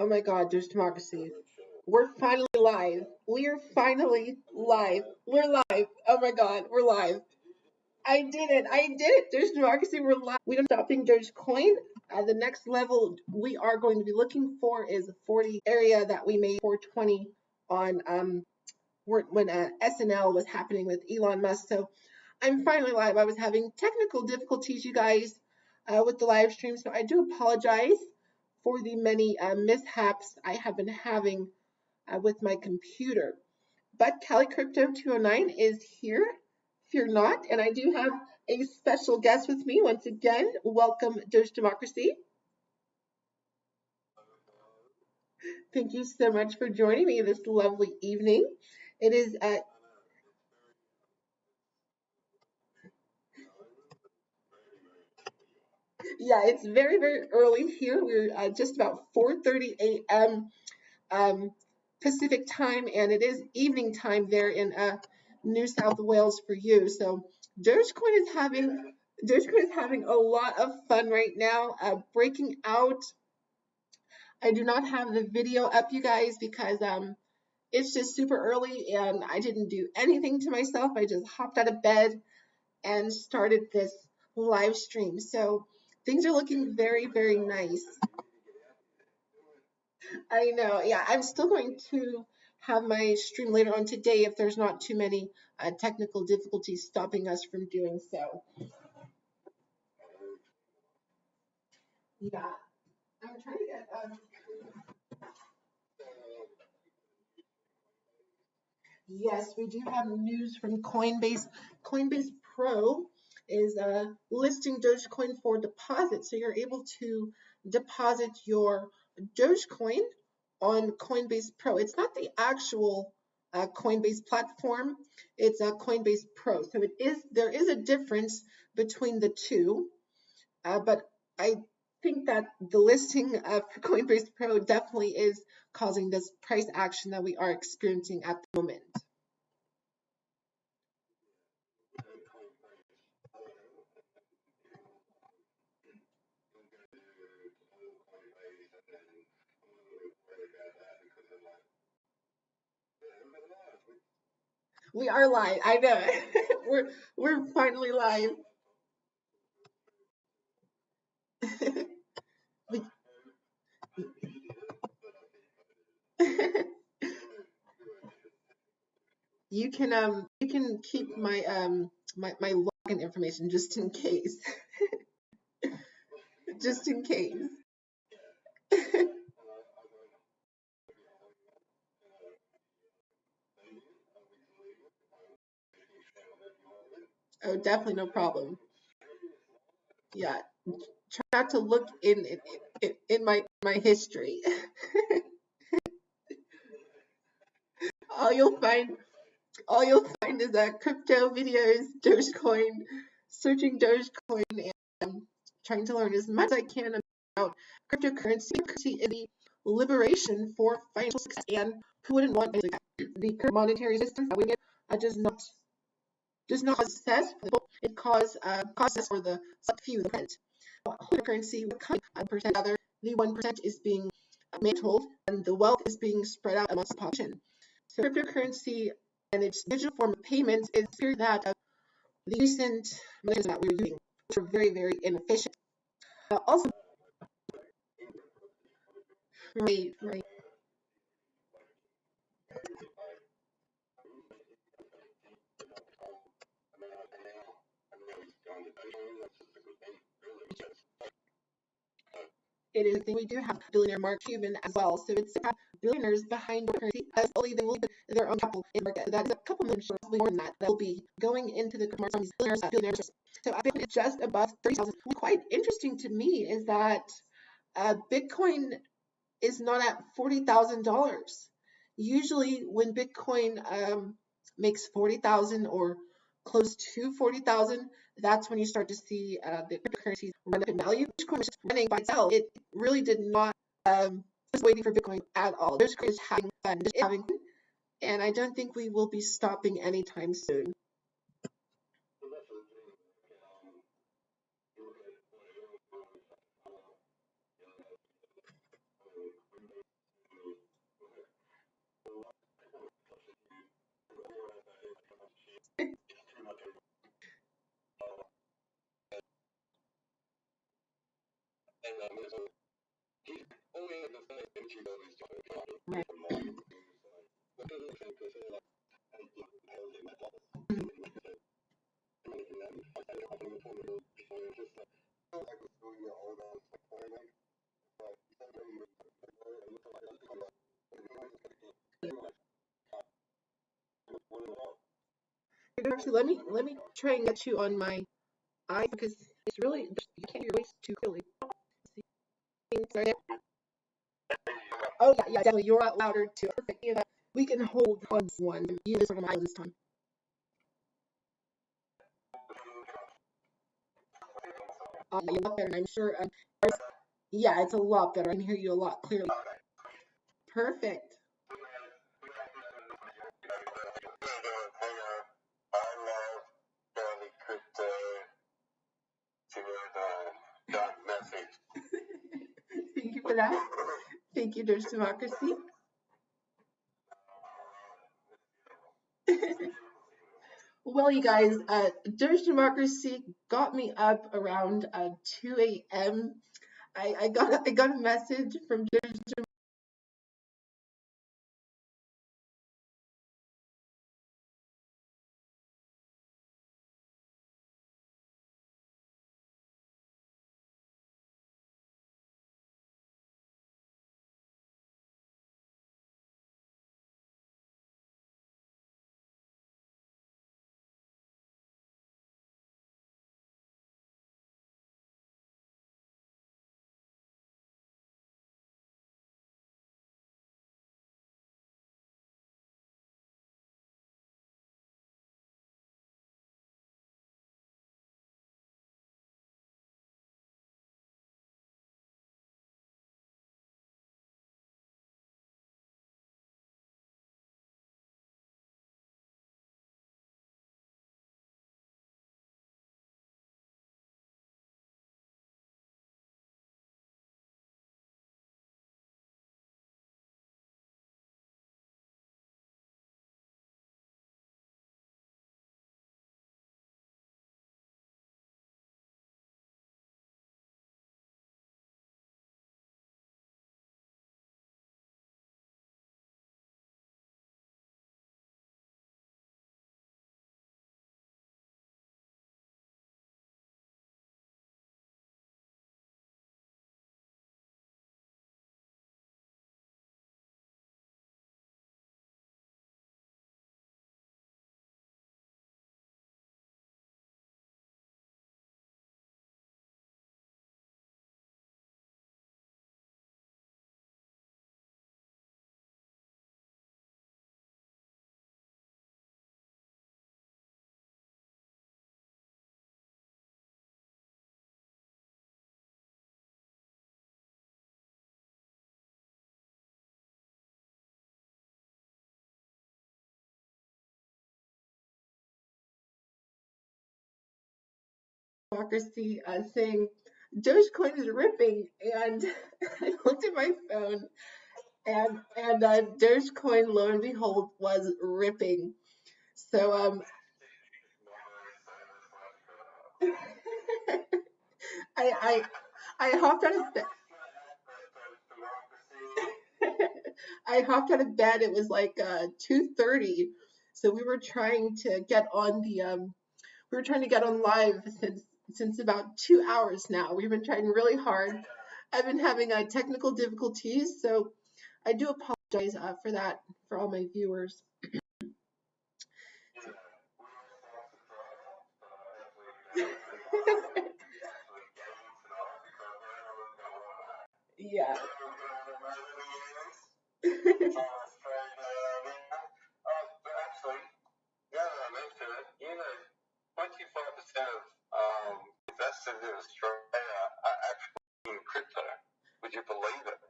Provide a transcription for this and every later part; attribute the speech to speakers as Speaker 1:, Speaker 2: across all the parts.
Speaker 1: Oh my God, there's democracy. We're finally live. We are finally live. We're live. Oh my God, we're live. I did it. I did it. There's democracy. We're live. We don't stop being DogeCoin. The next level we are going to be looking for is 40 area that we made 420 on when SNL was happening with Elon Musk. So I'm finally live. I was having technical difficulties, you guys, with the live stream. So I do apologize for the many mishaps I have been having with my computer. But Cali Crypto 209 is here. Fear not. And I do have a special guest with me once again. Welcome, Doge Democracy. Thank you so much for joining me this lovely evening. It is yeah, it's very, very early here. We're just about 4:30 a.m. Um, Pacific time, and it is evening time there in New South Wales for you. So Dogecoin is having a lot of fun right now. Breaking out. I do not have the video up, you guys, because it's just super early and I didn't do anything to myself. I just hopped out of bed and started this live stream. So things are looking very, very nice. I know. Yeah, I'm still going to have my stream later on today if there's not too many technical difficulties stopping us from doing so. Yeah, I'm trying to get. Yes, we do have news from Coinbase. Coinbase Pro is listing Dogecoin for deposit, so you're able to deposit your Dogecoin on Coinbase Pro. It's not the actual Coinbase platform; it's a Coinbase Pro. So there is a difference between the two, but I think that the listing for Coinbase Pro definitely is causing this price action that we are experiencing at the moment. We are live. I know. We're finally live. You can keep my login information just in case. Just in case. Oh, definitely no problem. Yeah. Try not to look in my history. all you'll find all you'll find is crypto videos, Dogecoin, searching Dogecoin, and trying to learn as much as I can about cryptocurrency. Cryptocurrency is the liberation for financial success, and who wouldn't want the current monetary system that we get does not cause success for the people. It causes for the few, the percent. Cryptocurrency would come 1% other. The 1% is being mantled, and the wealth is being spread out amongst the population. So cryptocurrency and its digital form of payments is fear that the recent mechanisms that we were using were very, very inefficient. Also, right. It is. We do have billionaire Mark Cuban as well. So it's billionaires behind the currency as only they will put their own capital in the market. That is a couple million, probably more than that. That will be going into the market from these billionaires. So Bitcoin is just above 30,000. Quite interesting to me is that Bitcoin is not at $40,000. Usually, when Bitcoin makes 40,000 or close to 40,000, that's when you start to see the cryptocurrencies run up in value. Bitcoin was just running by itself. It really did not was waiting for Bitcoin at all. Dogecoin is having fun, just having fun, and I don't think we will be stopping anytime soon. Right. Actually, let me try and get you on my eye because it's really you can't hear your voice too clearly. Sorry. Oh yeah, definitely. You're out louder too. Perfect. Yeah, we can hold on this one. You this one on my this time. Yeah, a lot better. And I'm sure. Yeah, it's a lot better. I can hear you a lot clearly. Perfect. Thank you for that. Thank you, Doge Democracy. Well, you guys, Doge Democracy got me up around 2 a.m. I got a message from Doge Democracy saying Dogecoin is ripping, and I looked at my phone, and Dogecoin, lo and behold, was ripping. So I I I hopped out of bed. I hopped out of bed. It was like 2:30, so we were trying to get on the we were trying to get on live since about 2 hours now. We've been trying really hard. I've been having technical difficulties, so I do apologize for that for all my viewers. Yeah.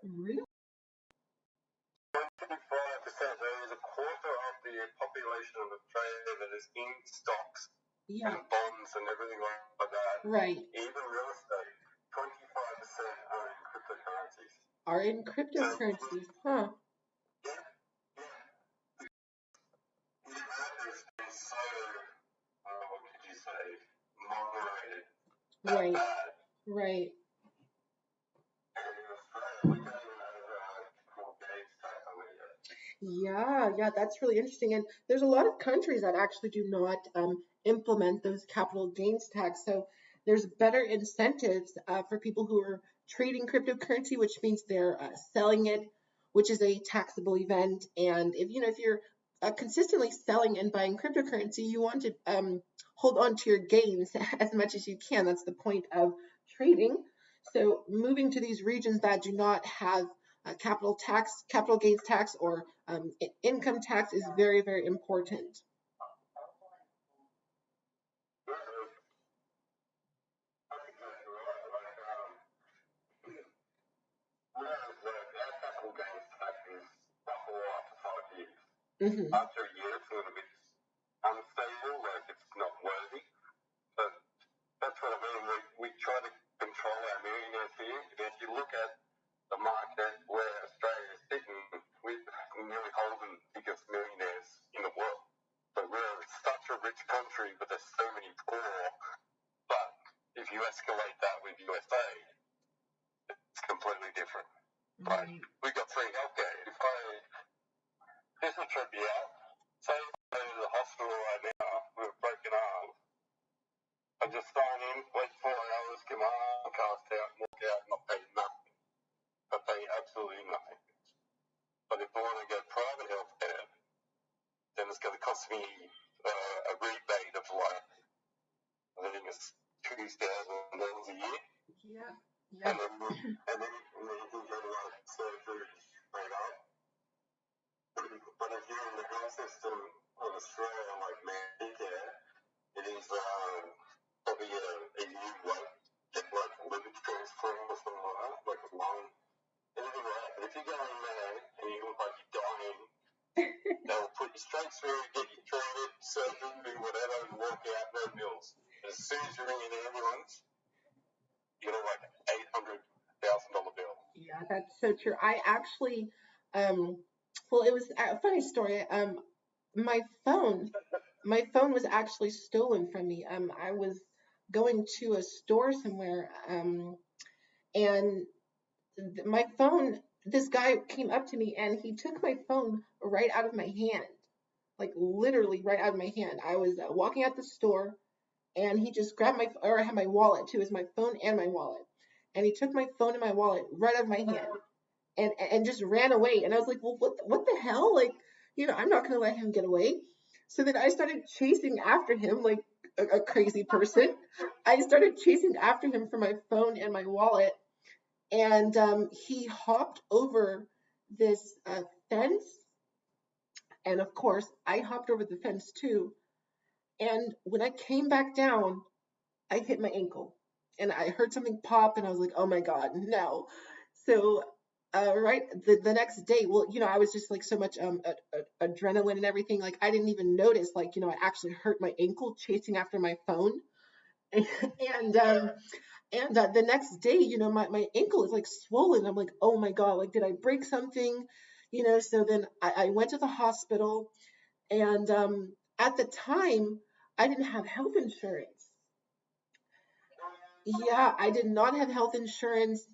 Speaker 1: Really? Yeah. Right. Are in cryptocurrencies, huh? Right. Right. Yeah, that's really interesting. And there's a lot of countries that actually do not implement those capital gains tax. So there's better incentives for people who are trading cryptocurrency, which means they're selling it, which is a taxable event. And if you're consistently selling and buying cryptocurrency, you want to hold on to your gains as much as you can. That's the point of trading. So moving to these regions that do not have capital gains tax, or income tax is very, very important. Mm-hmm. Right. Yeah. Yeah. Yeah, that's so true. I actually, well, it was a funny story. My phone, my phone was actually stolen from me. I was going to a store somewhere, and my phone, this guy came up to me and he took my phone right out of my hand, like literally right out of my hand. I was walking out the store, and he just grabbed or I had my wallet too, it was my phone and my wallet, and he took my phone and my wallet right out of my hand, and just ran away. And I was like, well, what the hell? Like, I'm not gonna let him get away. So then I started chasing after him like a crazy person. I started chasing after him for my phone and my wallet, and he hopped over this fence, and of course I hopped over the fence too. And when I came back down, I hit my ankle, and I heard something pop, and I was like, oh my God, no. So, right, the next day, well, I was just like so much adrenaline and everything. Like, I didn't even notice, like, I actually hurt my ankle chasing after my phone. and the next day, my ankle is like swollen. I'm like, oh my God, like, did I break something? So then I went to the hospital, and at the time, I didn't have health insurance. Yeah, I did not have health insurance,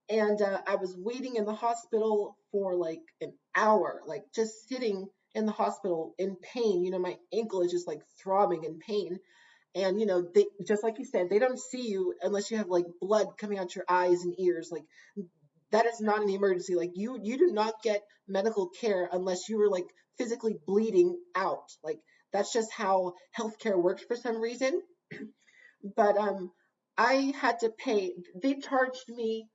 Speaker 1: and I was waiting in the hospital for like an hour, like just sitting in the hospital in pain. My ankle is just like throbbing in pain. And they, just like you said, they don't see you unless you have like blood coming out your eyes and ears. Like, that is not an emergency. Like, you do not get medical care unless you were like physically bleeding out. Like, that's just how healthcare works for some reason. But I had to pay. They charged me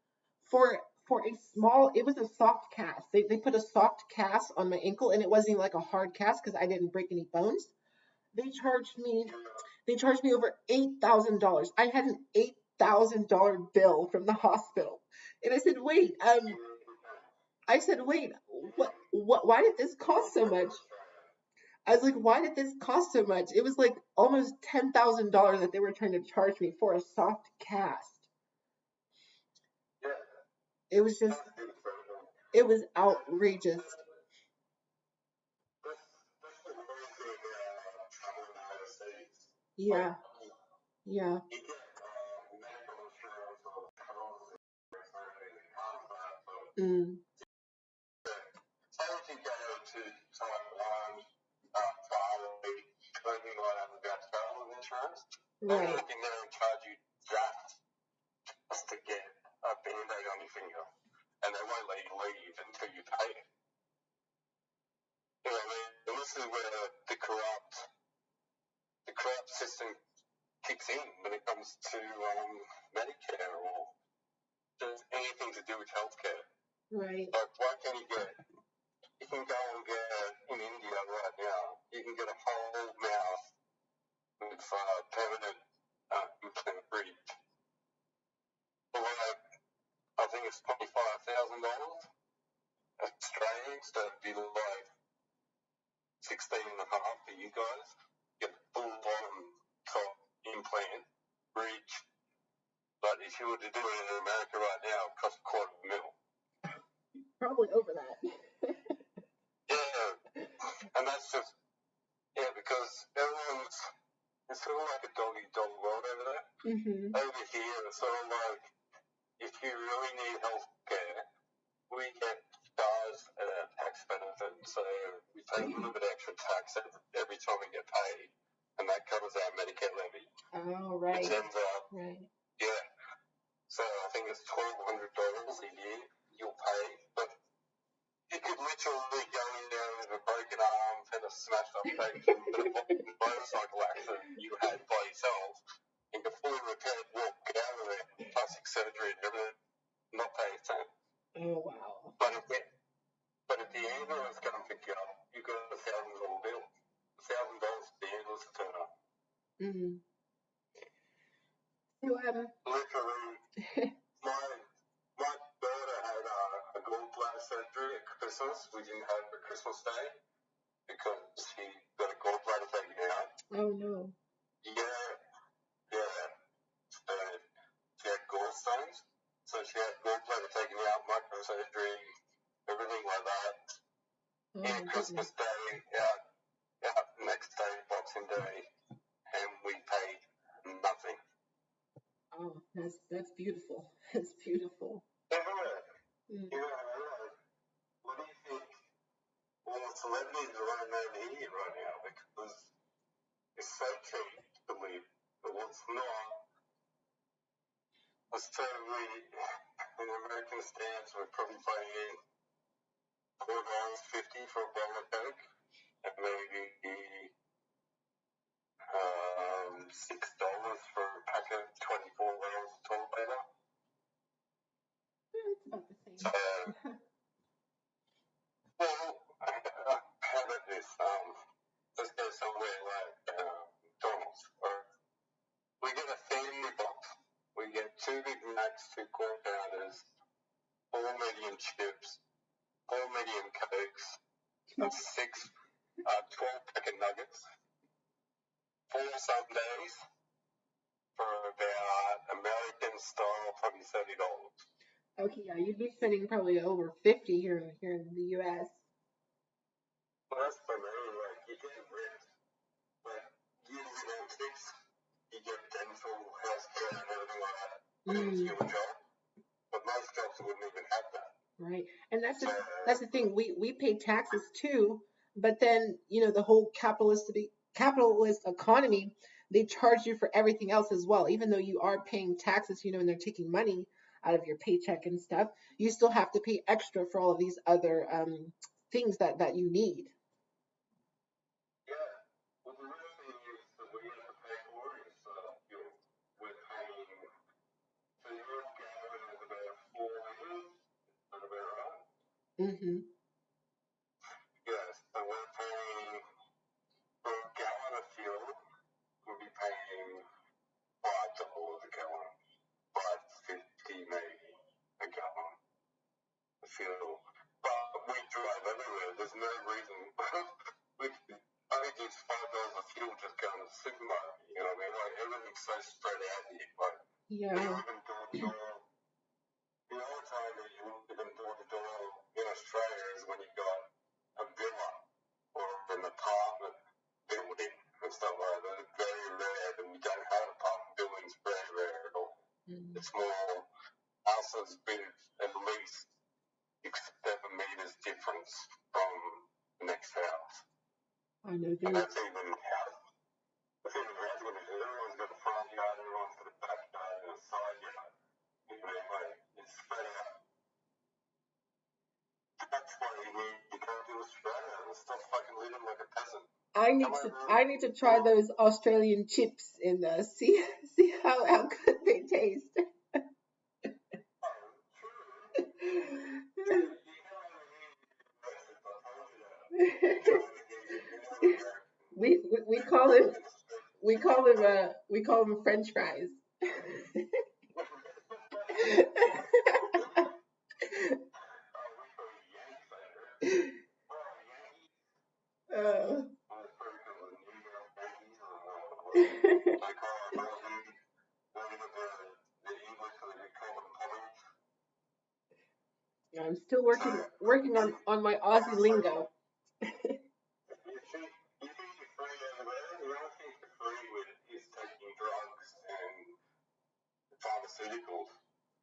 Speaker 1: for a small. It was a soft cast. They put a soft cast on my ankle, and it wasn't even like a hard cast because I didn't break any bones. They charged me. They charged me over $8,000. I had an $8,000 bill from the hospital, and I said, "Wait, what? Why did this cost so much?" I was like, why did this cost so much? It was like almost $10,000 that they were trying to charge me for a soft cast. It was just, it was outrageous. Yeah, yeah. Mm.
Speaker 2: So if you go to Taiwan, Bali, anything like that about travel insurance, they
Speaker 1: Right.
Speaker 2: look in there and charge you that just to get a band-aid on your finger, and they won't let you leave until you pay it. You know, and this is where the corrupt system kicks in when it comes to Medicare or just anything to do with healthcare.
Speaker 1: Right.
Speaker 2: Like, why can't you can go and get, in India right now, you can get a whole mouth with permanent implant bridge. For like, I think it's $25,000 Australian, so it'd be like 16 and a half for you guys. Get a full-on top implant bridge. But if you were to do it in America right now, it costs $250,000.
Speaker 1: Probably over that.
Speaker 2: Yeah, and that's just, because everyone's, it's sort of like a dog-eat-dog world over there.
Speaker 1: Mm-hmm.
Speaker 2: Over here, it's sort of like, if you really need health care, we get charged a tax benefit, so we take a little bit extra tax every time we get paid, and that covers our Medicare levy.
Speaker 1: Oh, right.
Speaker 2: Which ends up,
Speaker 1: right.
Speaker 2: Yeah. So I think it's $1,200 a year you'll pay, but you could literally go in there with a broken arm and a smashed up face and a motorcycle accident you had by yourself, and you're fully repaired, walk out of there, plastic surgery and everything, not pay a cent.
Speaker 1: Oh, wow.
Speaker 2: But if the ambulance come pick you up, you got a $1,000 bill. $1,000 for the ambulance to turn up.
Speaker 1: Mm-hmm. So,
Speaker 2: literally, my daughter had a gallbladder surgery at Christmas. We didn't have it for Christmas Day because she got a gallbladder taken out.
Speaker 1: Oh, no.
Speaker 2: Yeah. She had gallstones. So she had gallbladder taken out, microsurgery, everything like that.
Speaker 1: Oh,
Speaker 2: And Christmas Day, out next day, Boxing Day, and we paid nothing.
Speaker 1: Oh, that's beautiful. That's beautiful.
Speaker 2: Yeah.
Speaker 1: Mm.
Speaker 2: What do you think? Well, celebrities are running over here right now because it's so cheap to live, but it's not. Let's say in American stands, we're probably paying $4.50 for a bottle of Coke, and maybe $6 for a pack of 24 rounds of toilet paper.
Speaker 1: It's about the same.
Speaker 2: So, well, how about this? Let's go somewhere like McDonald's. We get a family box. We get 2 Big Macs, 2 Quarter Pounders, 4 medium chips, 4 medium Cokes, 12 pack of nuggets, 4 Sundays for about American style, probably $30.
Speaker 1: Okay, yeah, you'd be spending probably over 50 here in the U.S.
Speaker 2: Well, that's for me. Like, you get rent, like, you get tips, you get dental, health care, and everything like that. Into your job, but most jobs wouldn't even have that.
Speaker 1: Right, and that's the thing. We pay taxes too, but then the whole capitalist economy, they charge you for everything else as well. Even though you are paying taxes, and they're taking money out of your paycheck and stuff, you still have to pay extra for all of these other things that you need.
Speaker 2: Yeah. Well, the real thing is that we have to pay for is fuel. We're paying, so your gallon is about 4 liters. Is that about right?
Speaker 1: Mm-hmm.
Speaker 2: Yes. So we're paying, for a gallon of fuel, we'll be paying $5 a gallon. $5.50 maybe a gallon of fuel. But we drive everywhere. There's no reason. I think it's $5 of fuel just going to the supermarket. You know what I mean? Like, everything's so spread out here. Like,
Speaker 1: Yeah.
Speaker 2: you're even door to door. The only time that you live in door to door in Australia is when you got a villa or an apartment building and stuff like that. It's very rare that we don't have apartment buildings. Very rare at all.
Speaker 1: Mm-hmm.
Speaker 2: It's more houses built and leased year's difference from the next house.
Speaker 1: I know.
Speaker 2: And that's even house. That's even house conditions. Everyone's got a front yard, everyone's got a back yard and a side yard. You know, like, it's spread out. That's why you can't do Australia and stop fucking living like a peasant.
Speaker 1: I need to try those Australian chips and see how good they taste. we call them French fries. I'm still working on my Aussie lingo.
Speaker 2: You think you're free over there? The only thing you're free with is taking drugs and pharmaceuticals.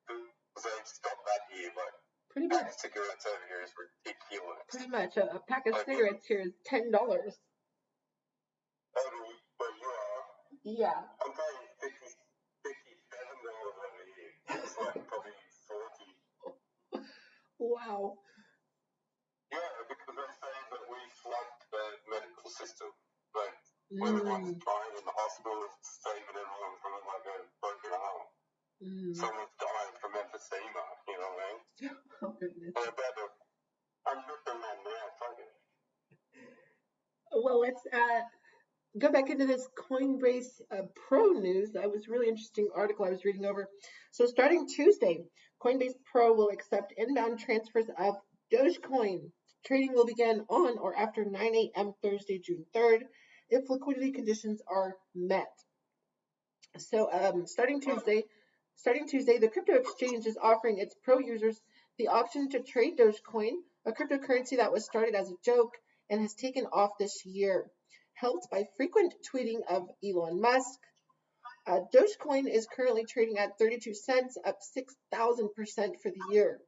Speaker 2: Because they stop that here, but
Speaker 1: Pretty
Speaker 2: a pack
Speaker 1: much.
Speaker 2: of cigarettes over here is ridiculous.
Speaker 1: Pretty much. A pack of cigarettes here is $10.
Speaker 2: Over where you are,
Speaker 1: Yeah.
Speaker 2: I'm paying $57 over here. It's like probably 40.
Speaker 1: Wow.
Speaker 2: Yeah, because they say that we flood the medical system. Like, everyone's dying in the hospital, saving everyone from like a broken arm. Someone's dying from emphysema, you know what I mean?
Speaker 1: Oh, goodness.
Speaker 2: I'm looking at now, fuck it.
Speaker 1: Well, let's go back into this Coinbase Pro news. That was a really interesting article I was reading over. So starting Tuesday, Coinbase Pro will accept inbound transfers of DogeCoin. Trading will begin on or after 9 a.m. Thursday, June 3rd, if liquidity conditions are met. So starting Tuesday, the crypto exchange is offering its Pro users the option to trade DogeCoin, a cryptocurrency that was started as a joke and has taken off this year. Helped by frequent tweeting of Elon Musk, DogeCoin is currently trading at 32 cents, up 6,000% for the year.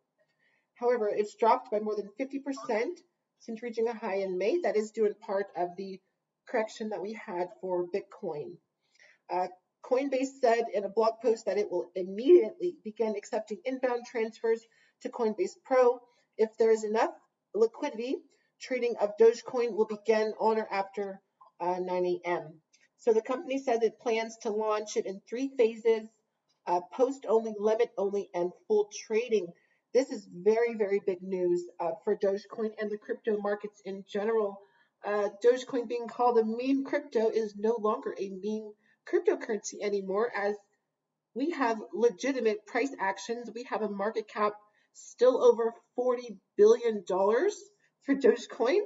Speaker 1: However, it's dropped by more than 50% since reaching a high in May. That is due in part of the correction that we had for Bitcoin. Coinbase said in a blog post that it will immediately begin accepting inbound transfers to Coinbase Pro. If there is enough liquidity, trading of DogeCoin will begin on or after 9 a.m. So the company says it plans to launch it in 3 phases, post only, limit only, and full trading. This is very, very big news for DogeCoin and the crypto markets in general. DogeCoin being called a meme crypto is no longer a meme cryptocurrency anymore, as we have legitimate price actions. We have a market cap still over $40 billion for $Dogecoin.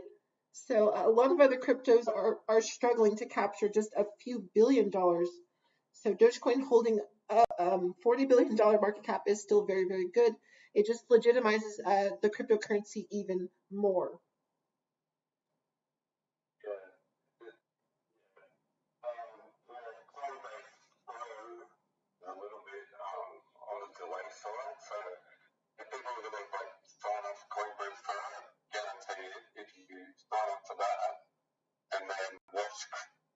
Speaker 1: So a lot of other cryptos are struggling to capture just a few $billion. So Dogecoin holding a $40 billion market cap is still very, very good. It just legitimizes the cryptocurrency even more.
Speaker 2: A little bit on the delay side. So if people are going to sign up for Coinbase Pro, guarantee it, if you sign up for that and then watch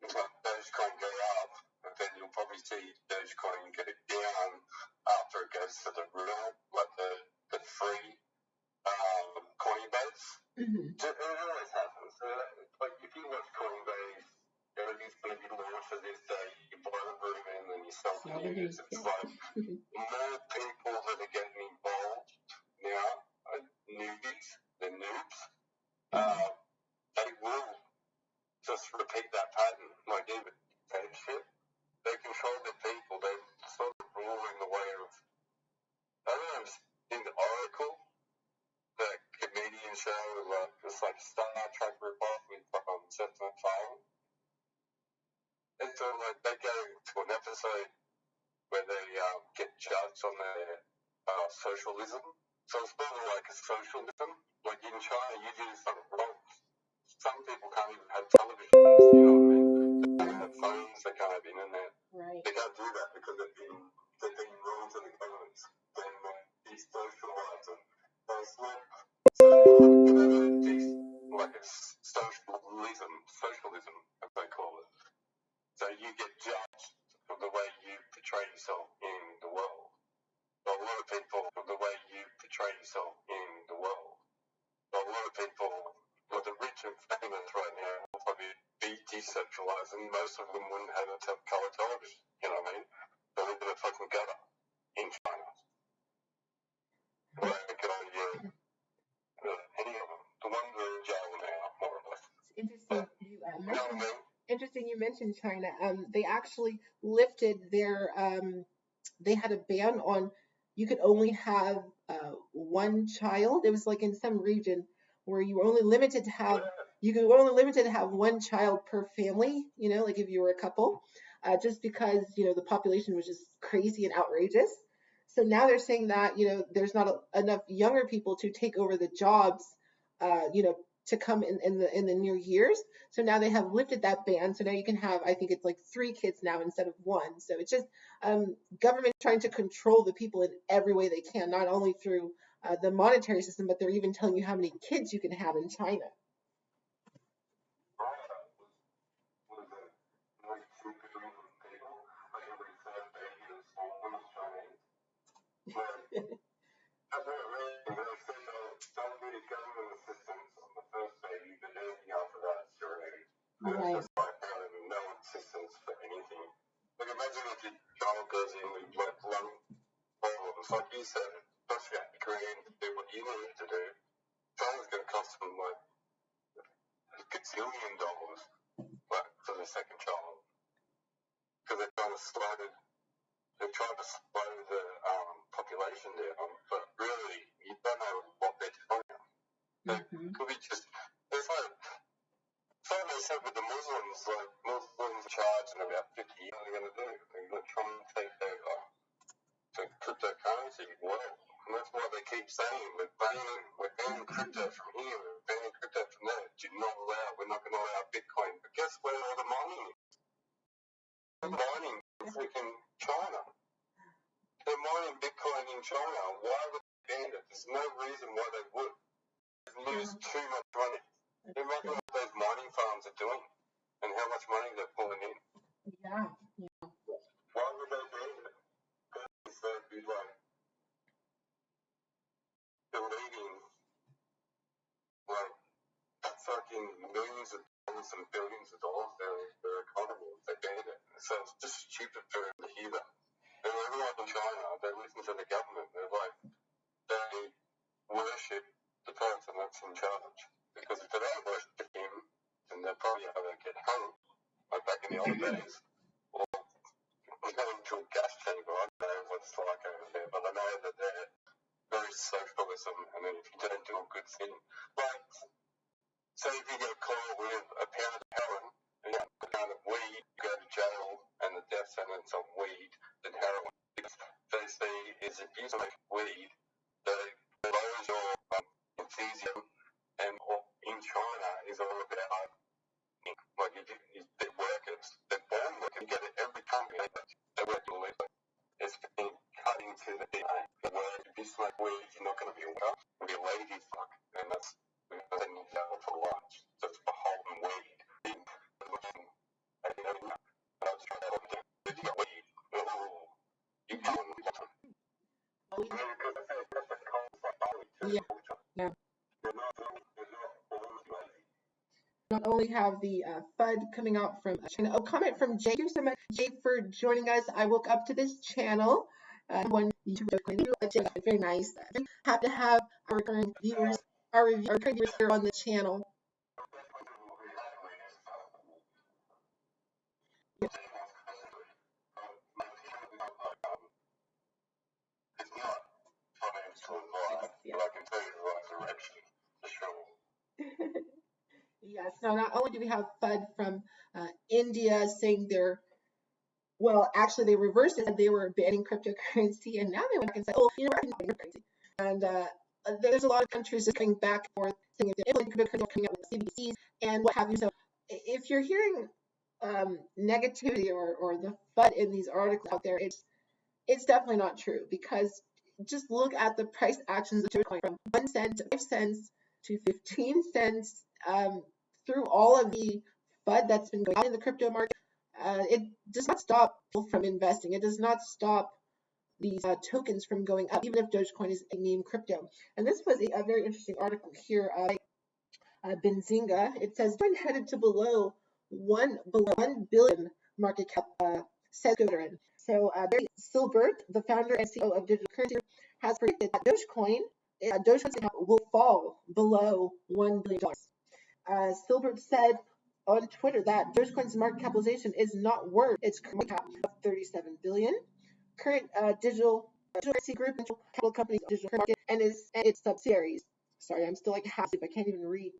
Speaker 2: Dogecoin go up, then you'll probably see Dogecoin go down after it goes to the real, like the free Coinbase.
Speaker 1: Mm-hmm.
Speaker 2: It always happens. Like if you watch Coinbase, everything's going to be launched for this day. You buy the room and then you sell the news. It's like more people that are getting involved now are newbies, they're noobs. They will just repeat that pattern. Like even same shit. They control the people. They sort of rule in the way of. I don't know. In the Oracle, the comedian show, like it's like Star Trek ripoff with Seth MacFarlane. It's sort of like they go to an episode where they get judged on their socialism. So it's sort of like a socialism. Like in China, you do something wrong. Some people can't even have televisions, you know what I mean? They can't have phones, they can't have internet.
Speaker 1: Right.
Speaker 2: They can't do that because they've been ruled to the governments. Then they desocialize them. So it's like, so the world. But a lot of people, well, the rich and famous right now will probably be decentralized, and most of them wouldn't have color television. You know what I mean? They live in a fucking gutter in China. Where they go, any of them. The ones that are in jail now, more or less.
Speaker 1: Interesting you mentioned China. They actually lifted their they had a ban on, you could only have one child. It was like in some region where you were only limited to have one child per family, like if you were a couple, just because the population was just crazy and outrageous. So now they're saying that there's not enough younger people to take over the jobs, to come in the near years. So now they have lifted that ban. So now you can have, I think it's like 3 kids now instead of 1. So it's just government trying to control the people in every way they can, not only through the monetary system, but they're even telling you how many kids you can have in China.
Speaker 2: Right. Just like no assistance for anything. Like imagine if your child goes in with like lung problems, like you said, Russia, Korean, to do what you need to do. China's going to cost them like $1 gazillion, like for the second child, because they're trying to slow the population down. But really, you don't know what they're doing. It could be just it's like. So they said with the Muslims, like Muslims charge in about 50 years, what are they going to do? They're going to try and take over the cryptocurrency world. And that's why they keep saying we're banning crypto from here, we're banning crypto from there. We're not going to allow Bitcoin. But guess where all the mining is? They're mining in freaking China. They're mining Bitcoin in China. Why would they ban it? There's no reason why they would. They lose too much money. Imagine what those mining farms are doing and how much money they're pulling in.
Speaker 1: Yeah.
Speaker 2: Why would they do it? Because they'd be like deleting like fucking millions of dollars and billions of dollars their economy if they ban it. So it's just stupid for them to hear that. And everyone in China, they listen to the government. They're like, they worship the person that's in charge. Because if they don't worship him, then they'll probably either get hung, like back in the old days, or go into a gas chamber. I don't know what it's like over there, but I know that they're very socialism, and then if you don't do a good thing, like, say if you get caught with a pound of heroin and a pound of weed, you go to jail, and the death sentence on weed than heroin. Because they say is if you smoke weed, that lowers your enthusiasm. And in China is all about like they're workers, they're born workers. You get it every company they work all over. It's been cut into the DNA. Where if you smoke weed, you're not going to be a worker, you'll be a lazy fuck, and that's then you go for life. So it's beholden weed. And I was trying to help them. If you got weed, you can't.
Speaker 1: Yeah. Not only have the FUD coming out from China. Oh, comment from Jay. Thank you so much, Jay, for joining us. I woke up to this channel. One YouTube very nice. Very happy to have our recurring viewers, our recurring viewers here on the channel. Yeah. Yes. So not only do we have FUD from India saying actually they reversed it and they were banning cryptocurrency, and now they went back and said, we're banning cryptocurrency. And there's a lot of countries just coming back and forth saying if they're implementing cryptocurrency, coming up with CBDCs and what have you. So if you're hearing negativity or the FUD in these articles out there, it's definitely not true, because just look at the price actions of Dogecoin from 1 cent to 5 cents to 15 cents through all of the FUD that's been going on in the crypto market. It does not stop people from investing. It does not stop these tokens from going up, even if Dogecoin is a meme crypto. And this was a very interesting article here by Benzinga. It says Dogecoin headed to below 1 billion market cap, says veteran. So Barry Silbert, the founder and CEO of digital currency, has predicted that Dogecoin's account will fall below $1 billion. Silbert said on Twitter that Dogecoin's market capitalization is not worth its current cap of $37 billion. Current digital currency group and capital companies digital currency market and its subsidiaries. Sorry, I'm still like half asleep. I can't even read.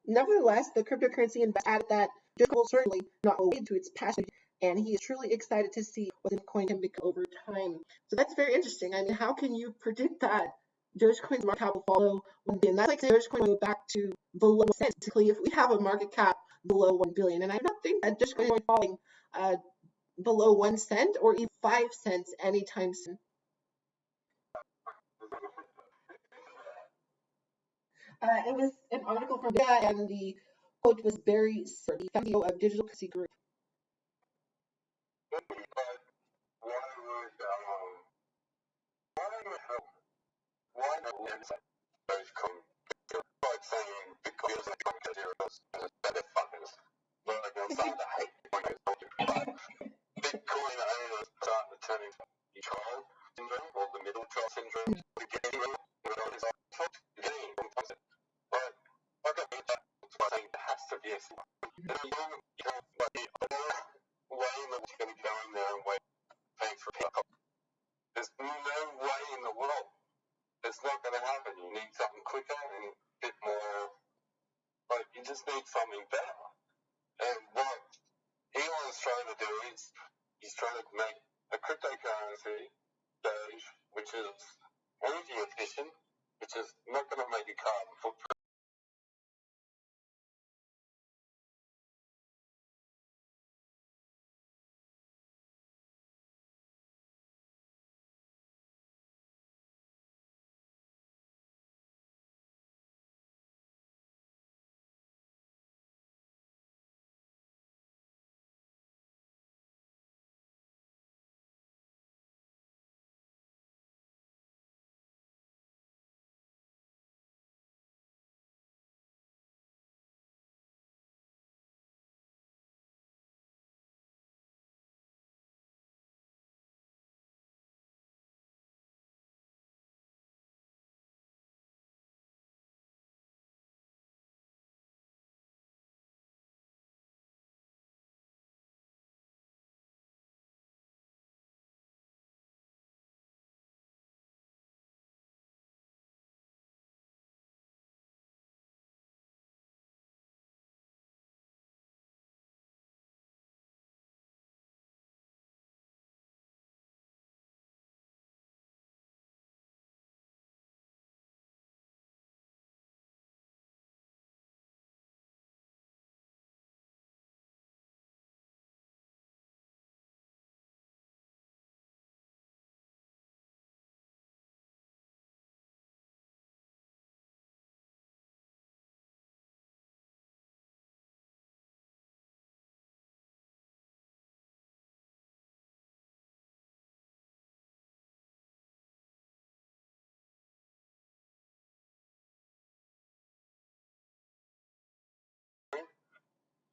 Speaker 1: Nevertheless, the cryptocurrency investor added that Dogecoin will certainly not go into its past, and he is truly excited to see what the coin can become over time. So that's very interesting. I mean, how can you predict that Dogecoin's market cap will follow 1 billion? That's like saying Dogecoin will go back to below cents. Basically, if we have a market cap below 1 billion, and I don't think that Dogecoin is falling below 1 cent or even 5 cents anytime soon. It was an article from and the quote was Barry Sir, the CEO of Digital Currency Group.
Speaker 2: Why not Dogecoin? Like saying Bitcoin is like better fuckers. Like I'm starting to hate Bitcoin owners starting to turn into trial syndrome or the middle trial syndrome. The game, it's like game. But I got that by saying there has to be a like the way in which you're going to go in there and wait thanks for people. There's no way in the world. It's not going to happen. You need something quicker and a bit more, like, you just need something better. And what Elon's trying to do is, he's trying to make a cryptocurrency, Doge, which is energy efficient, which is not going to make a carbon footprint.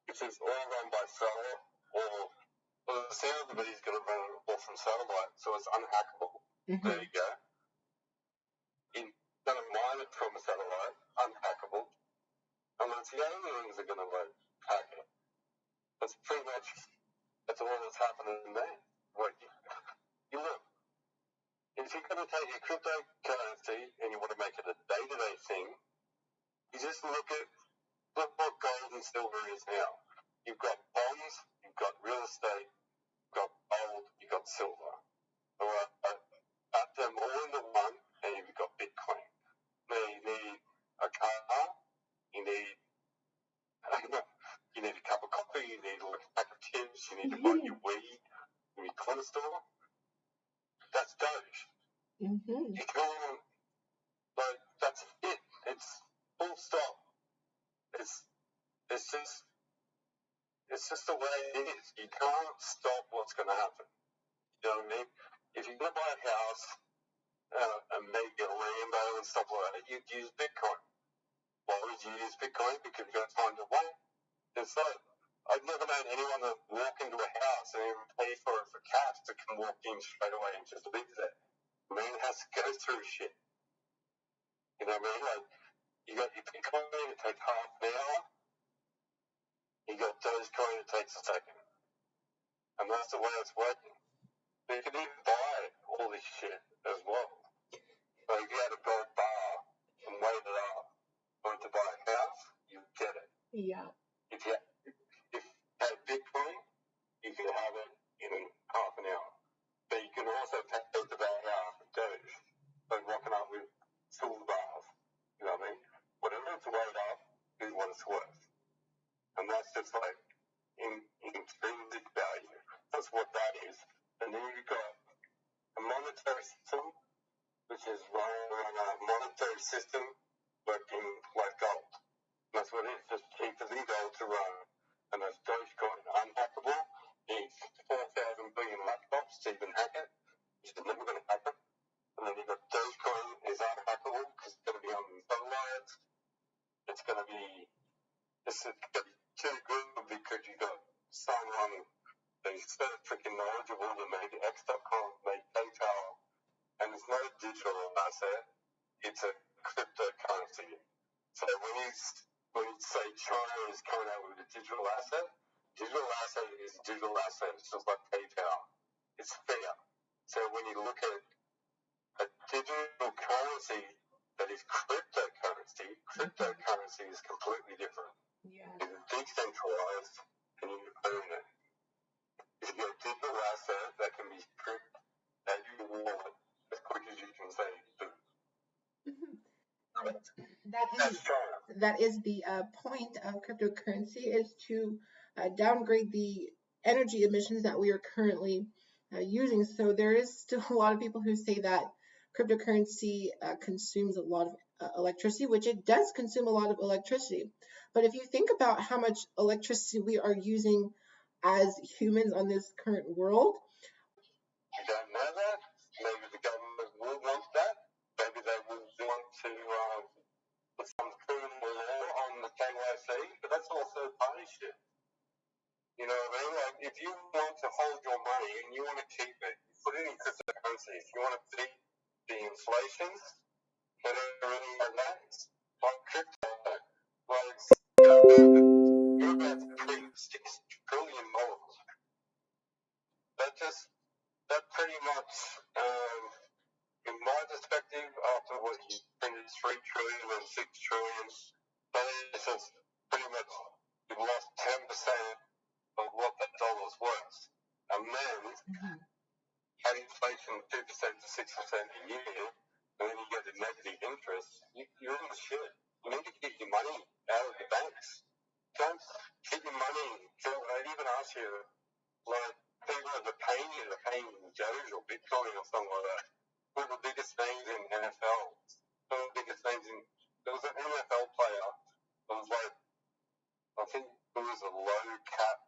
Speaker 2: Which is all run by satellite, or the sound of it is going to run all from satellite, so it's unhackable. Mm-hmm. There you go. You're going to mine it from a satellite, unhackable, and that's the aliens are going to hack it. That's pretty much, that's all that's happening there. Like, you look, if you're going to take your cryptocurrency and you want to make it a day-to-day thing, you just look what gold and silver is now. You've got bonds, you've got real estate, you've got gold, you've got silver. All right, add them all into one, and you've got Bitcoin. Now you need a car, you need a cup of coffee, you need like a pack of chips, you need to buy your weed in your corner store. That's Doge. Mm-hmm. You can't, like, that's it. It's full stop. It's just the way it is. You can't stop what's going to happen. You know what I mean? if you're going to buy a house and maybe a Lambo and stuff like that, you'd use Bitcoin. Why would you use Bitcoin? Because you've got time to wait. It's like, I've never known anyone that walk into a house and even pay for it for cash to come walk in straight away and just live there. Man has to go through shit. You know what I mean? Like, you got your Bitcoin, it takes half an hour. You got DogeCoin, it takes a second. And that's the way it's working. You can even buy all this shit as well. Like, if you had a gold bar and weight it up, wanted to buy a house, you get it.
Speaker 1: Yeah.
Speaker 2: If you had Bitcoin, you can have it in half an hour. But you can also pay about Doge, like rocking up with silver bars. You know what I mean? Whatever it's weighed up is what it's worth. And that's just like intrinsic value. That's what that is. And then you've got a monetary system, which is running on a monetary system working like gold. And that's what it is, just cheaper than gold to run. And that's DogeCoin, unhackable. Needs 4,000 billion laptops to even hack it, which is never going to happen. And then you've got DogeCoin is unhackable because it's going to be on satellites. It's going to be too good because you got someone who's so freaking knowledgeable that made X.com, made PayPal, and it's not a digital asset, it's a cryptocurrency. So when you say China is coming out with a digital asset is a digital asset. It's just like PayPal. It's fair. So when you look at a digital currency that is cryptocurrency is completely different.
Speaker 1: Yeah.
Speaker 2: It's decentralized and you own it. If you have a digital asset that can be stripped out of your wallet as quick as you can say do.
Speaker 1: That is the point of cryptocurrency, is to downgrade the energy emissions that we are currently using. So there is still a lot of people who say that cryptocurrency consumes a lot of electricity, which it does consume a lot of electricity. But if you think about how much electricity we are using as humans on this current world,
Speaker 2: you don't know that. Maybe the government will want that. Maybe they will want to put some criminal law on the KYC, but that's also party shit. You know what I mean? Like, if you want to hold your money and you want to keep it, you put it in cryptocurrency. If you want to beat the inflation, whatever it is like that, it's like crypto. Like, you're about to print $6 trillion. That pretty much, in my perspective, after what you printed 3 trillion and 6 trillion, that is pretty much, you've lost 10% of what that dollar's worth. And then, had inflation 2% to 6% a year, and then you get the negative interest, you're in the shit. You need to keep your money out of the banks. Don't keep your money. I'd even ask you, like, people that are paying Doge or Bitcoin or something like that. One of the biggest names in NFL. There was an NFL player that was like, I think it was a low cap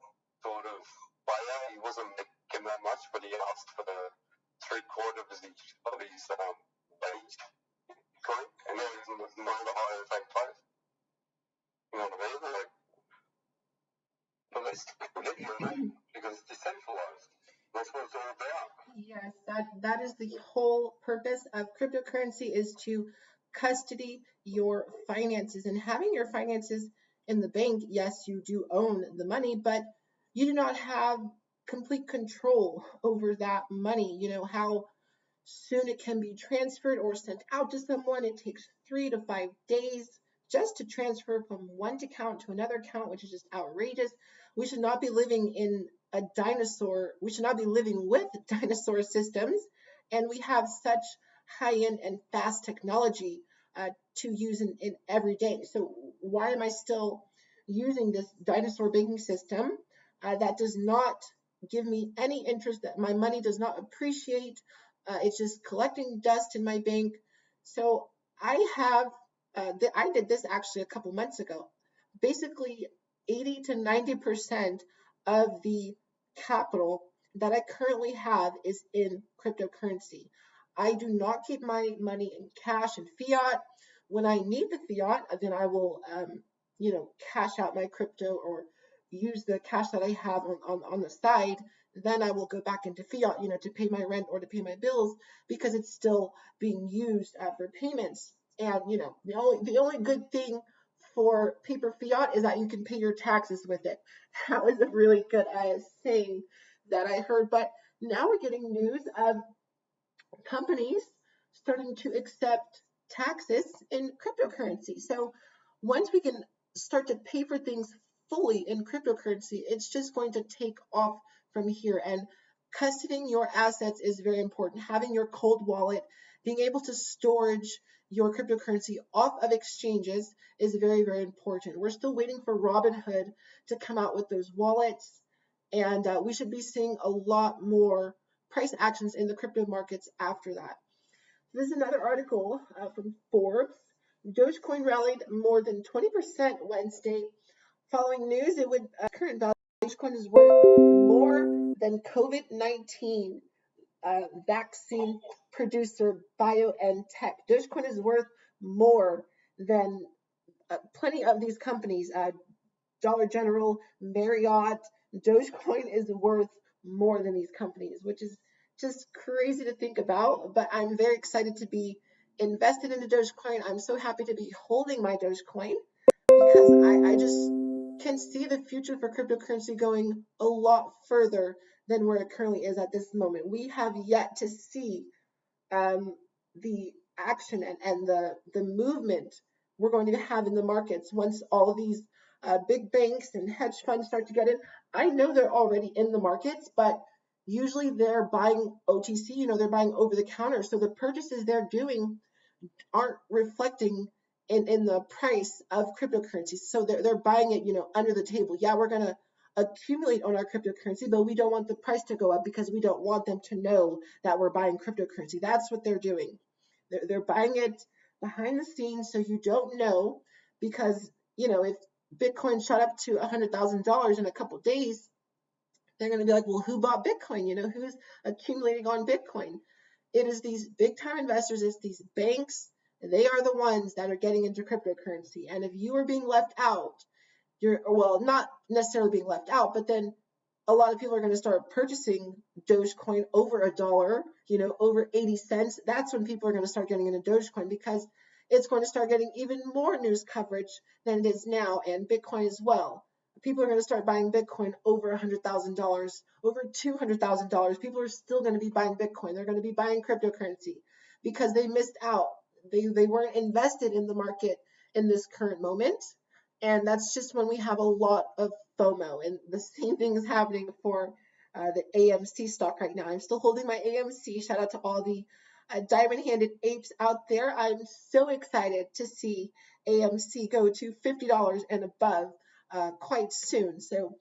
Speaker 2: sort of player. He wasn't making that much, but he asked for 3/4 of his wage coin, and then he was one of the higher paid players. You know what I mean? Like, but they still get your money because it's decentralized. That's what it's all about.
Speaker 1: Yes, that is the whole purpose of cryptocurrency, is to custody your finances. And having your finances in the bank, yes, you do own the money, but you do not have complete control over that money. You know how soon it can be transferred or sent out to someone. It takes 3 to 5 days just to transfer from one account to another account, which is just outrageous. We should not be living in a dinosaur. We should not be living with dinosaur systems. And we have such high-end and fast technology to use in every day. So why am I still using this dinosaur banking system that does not give me any interest, that my money does not appreciate? It's just collecting dust in my bank. So I did this actually a couple months ago. Basically, 80 to 90% of the capital that I currently have is in cryptocurrency. I do not keep my money in cash and fiat. When I need the fiat, then I will, cash out my crypto or use the cash that I have on the side. Then I will go back into fiat, to pay my rent or to pay my bills because it's still being used for payments. And the only good thing for paper fiat is that you can pay your taxes with it. That was a really good saying that I heard. But now we're getting news of companies starting to accept taxes in cryptocurrency. So once we can start to pay for things fully in cryptocurrency, it's just going to take off from here. And custodying your assets is very important. Having your cold wallet, being able to storage your cryptocurrency off of exchanges is very, very important. We're still waiting for Robinhood to come out with those wallets, and we should be seeing a lot more price actions in the crypto markets after that. This is another article from Forbes. DogeCoin rallied more than 20% Wednesday. Following news, it would current value DogeCoin is worth more than COVID-19 vaccine producer BioNTech. DogeCoin is worth more than plenty of these companies. Dollar General, Marriott, Dogecoin is worth more than these companies, which is just crazy to think about. But I'm very excited to be invested in the Dogecoin. I'm so happy to be holding my Dogecoin because I just can see the future for cryptocurrency going a lot further than where it currently is at this moment. We have yet to see the action and the movement we're going to have in the markets once all of these big banks and hedge funds start to get in. I know they're already in the markets, but usually they're buying OTC, they're buying over the counter. So the purchases they're doing aren't reflecting in the price of cryptocurrency. So they're buying it, under the table. Yeah, we're going to accumulate on our cryptocurrency, but we don't want the price to go up because we don't want them to know that we're buying cryptocurrency. That's what they're doing. They're buying it behind the scenes so you don't know, because if Bitcoin shot up to $100,000 in a couple days, they're going to be like, well, who bought Bitcoin? Who's accumulating on Bitcoin? It is these big time investors, it's these banks. They are the ones that are getting into cryptocurrency. And if you are being left out, well, not necessarily being left out, but then a lot of people are going to start purchasing Dogecoin over $1, over 80 cents. That's when people are going to start getting into Dogecoin, because it's going to start getting even more news coverage than it is now, and Bitcoin as well. People are going to start buying Bitcoin over $100,000, over $200,000. People are still going to be buying Bitcoin. They're going to be buying cryptocurrency because they missed out. They weren't invested in the market in this current moment. And that's just when we have a lot of FOMO. And the same thing is happening for the AMC stock right now. I'm still holding my AMC. Shout out to all the diamond-handed apes out there. I'm so excited to see AMC go to $50 and above quite soon. So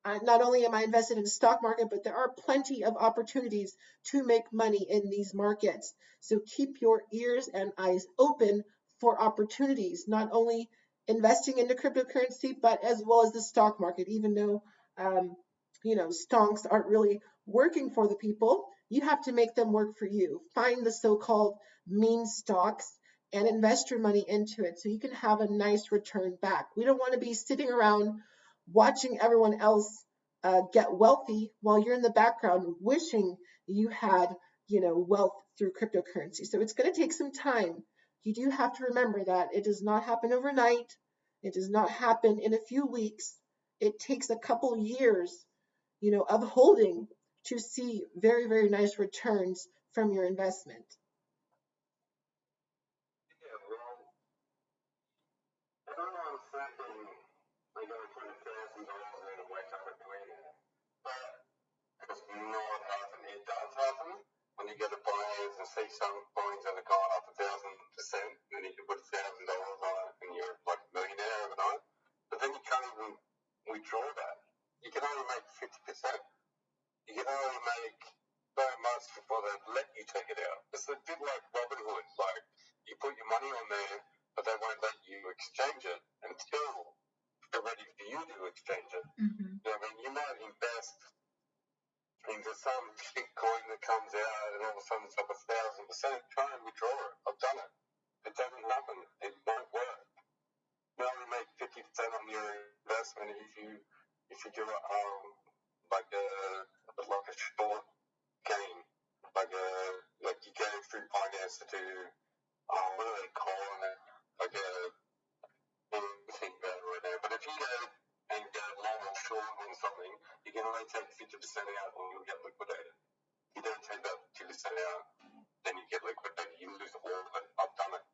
Speaker 1: not only am I invested in the stock market, but there are plenty of opportunities to make money in these markets. So keep your ears and eyes open for opportunities, not only investing into cryptocurrency, but as well as the stock market. Even though stocks aren't really working for the people, you have to make them work for you. Find the so-called meme stocks and invest your money into it so you can have a nice return back. We don't want to be sitting around watching everyone else get wealthy while you're in the background wishing you had wealth through cryptocurrency. So it's going to take some time. You do have to remember that it does not happen overnight. It does not happen in a few weeks. It takes a couple years, of holding to see very, very nice returns from your investment.
Speaker 2: Yeah, well, everyone's thinking they're going to put $1,000 in and wake up a millionaire. But it's not happening. It does happen when you get the buyers and see some coins that have gone up 1,000%, and then you can put $1,000 on it and you're like a millionaire overnight. But then you can't even withdraw that. You can only make 50%. You can only make so much before they let you take it out. It's a bit like Robinhood. Like, you put your money on there, but they won't let you exchange it until they're ready for you to exchange it.
Speaker 1: Mm-hmm.
Speaker 2: You might invest into some shit coin that comes out and all of a sudden it's up 1,000%, try and withdraw it. I've done it. It doesn't happen. It won't work. You only make 50% on your investment if you do it like a short game, like you go through finance to do what are they calling it, like a think about it right now. But if you go and go long or short on something, you can only take 50% out or you'll get liquidated. You don't take that 50% out, then you get liquidated. You lose all of it. I've done it.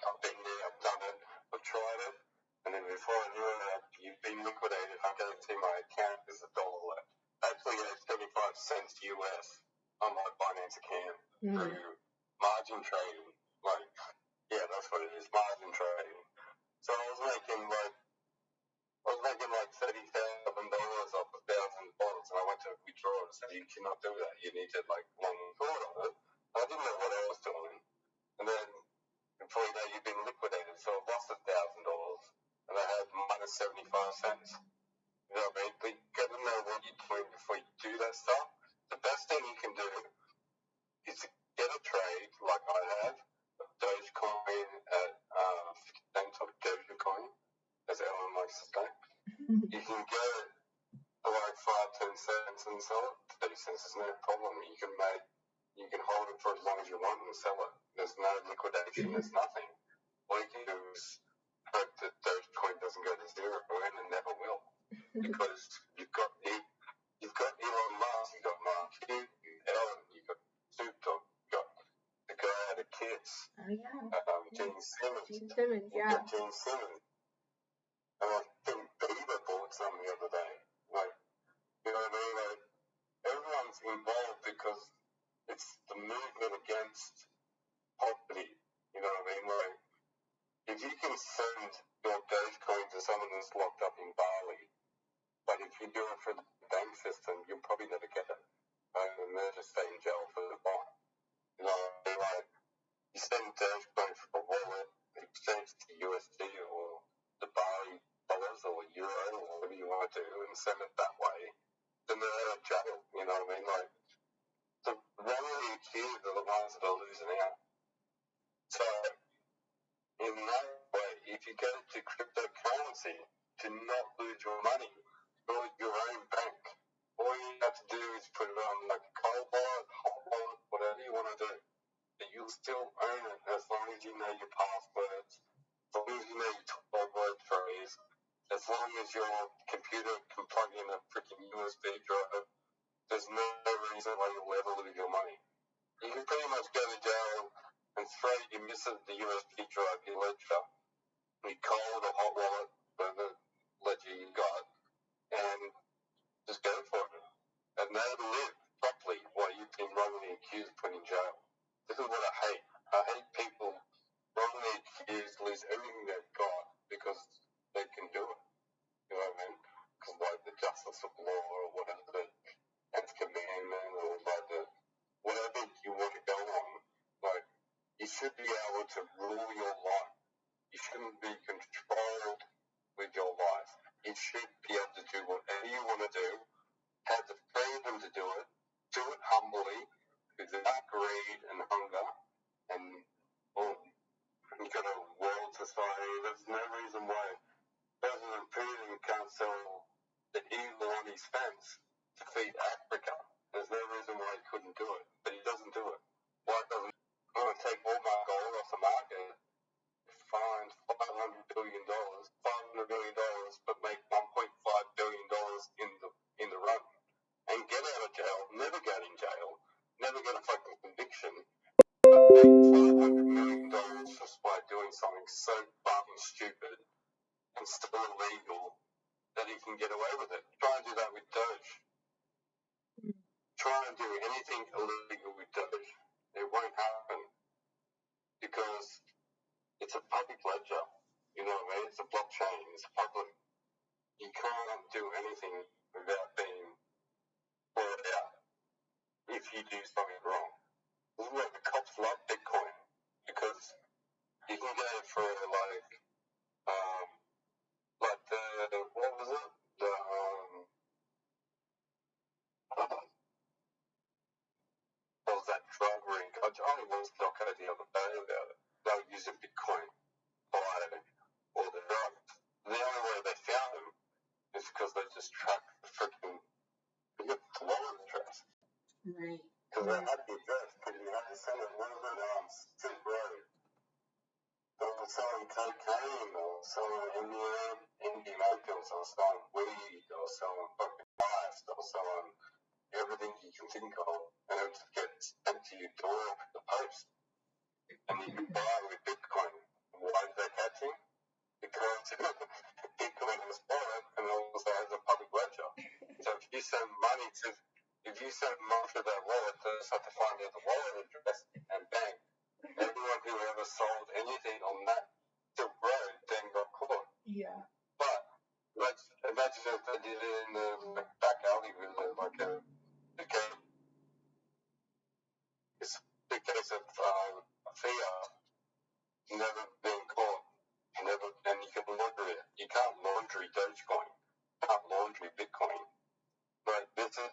Speaker 2: I've been there. I've done it. I've tried it. And then before I knew it, you've been liquidated. I go to my account, there's $1 left. Actually, it's 75 cents US on my Binance account through margin trading. Like, yeah, that's what it is, margin trading. So I was making like $30,000 off 1,000 bonds, and I went to withdraw it and said, you cannot do that. You need to like long thought on it. I didn't know what I was doing. And then before you know, you've been liquidated, so I've lost $1,000, and I had minus 75 cents. You know what I mean? But you got to know what you're doing before you do that stuff. The best thing you can do is to get a trade like I have, DogeCoin at 50 cents of DogeCoin, as Ellen likes to say. You can get it for like 5-10 cents and sell it. 30 cents is no problem. You can hold it for as long as you want and sell it. There's no liquidation. There's nothing. All you can do is hope that DogeCoin doesn't go to zero, and it never will, because you've got Elon Musk, you've got Mark Hugh, Ellen, you've got Snoop Dogg, you've got the guy out of Kids, Gene Simmons,
Speaker 1: yeah.
Speaker 2: Gene Simmons, and I think Bieber bought some the other day. Like, you know what I mean? Like, everyone's involved because it's the movement against poverty. You know what I mean? Like, if you can send your Dogecoin to someone that's locked up in Bali, but if you do it for the bank system, you'll probably never get it. And they'll just stay in jail for the bond. You know what I mean? Like, you send Dogecoin for a wallet, exchange to USD or the Bali dollars or euro or whatever you want to do and send it that way, then they're out of jail. You know what I mean? Like, the wrongly accused are the ones that are losing out. So, in that way, if you go to cryptocurrency to not lose your money, build your own bank, all you have to do is put it on like a cold wallet, hot wallet, whatever you want to do. But you'll still own it as long as you know your passwords, as long as you know your 12-word phrase, as long as your computer can plug in a freaking USB drive. There's no reason why you'll ever lose your money. You can pretty much go to jail and throw your the USB drive, your ledger, your cold or hot wallet, whatever ledger you got, and just go for it. And they live properly while you've been wrongly accused, put in jail. This is what I hate. I hate people wrongly accused lose everything they've got because they can do it. You know what I mean? Because like the justice of law or whatever, the 10th commandment or like the whatever you want to go on, like you should be able to rule your life. You shouldn't be controlled with your life. You should be able to do whatever you want to do, have the freedom to do it humbly, without greed and hunger, and well, you've got a world society. There's no reason why President Putin can't sell the eagle on his fence to feed Africa. There's no reason why he couldn't do it, but he doesn't do it. Why doesn't he want to take all my gold off the market, find $500 billion, but make $1.5 billion in the run, and get out of jail, never get in jail, never get a fucking conviction, but make $500 million just by doing something so fucking stupid and still illegal that he can get away with it. Try and do that with Doge. Try and do anything illegal with Doge. It won't happen because it's a public ledger. You know what I mean? It's a blockchain. It's public. You can't do anything without being brought out if you do something wrong. This is why the cops love Bitcoin, because you can get it for like the what was it? because they just track the freaking, you get the wallet address.
Speaker 1: Right.
Speaker 2: Because they had the address, because you had to send it a little bit Silk Road. They were selling cocaine, they were selling Indian opium, they were selling weed, they were selling fucking knives, they were selling everything you can think of, and it just gets sent to your door with the post. And you can buy it with Bitcoin. Why is that catching? Because Bitcoin was bought and it also has a public ledger. So if you send money to that wallet, they just have to find out the wallet address and bang. Everyone who ever sold anything on that Silk Road then got caught.
Speaker 1: Yeah.
Speaker 2: But let's imagine if they did it in the back alley with it's the case of fiat never been caught, and you can launder it. You can't laundry DogeCoin, can't laundry Bitcoin. But this is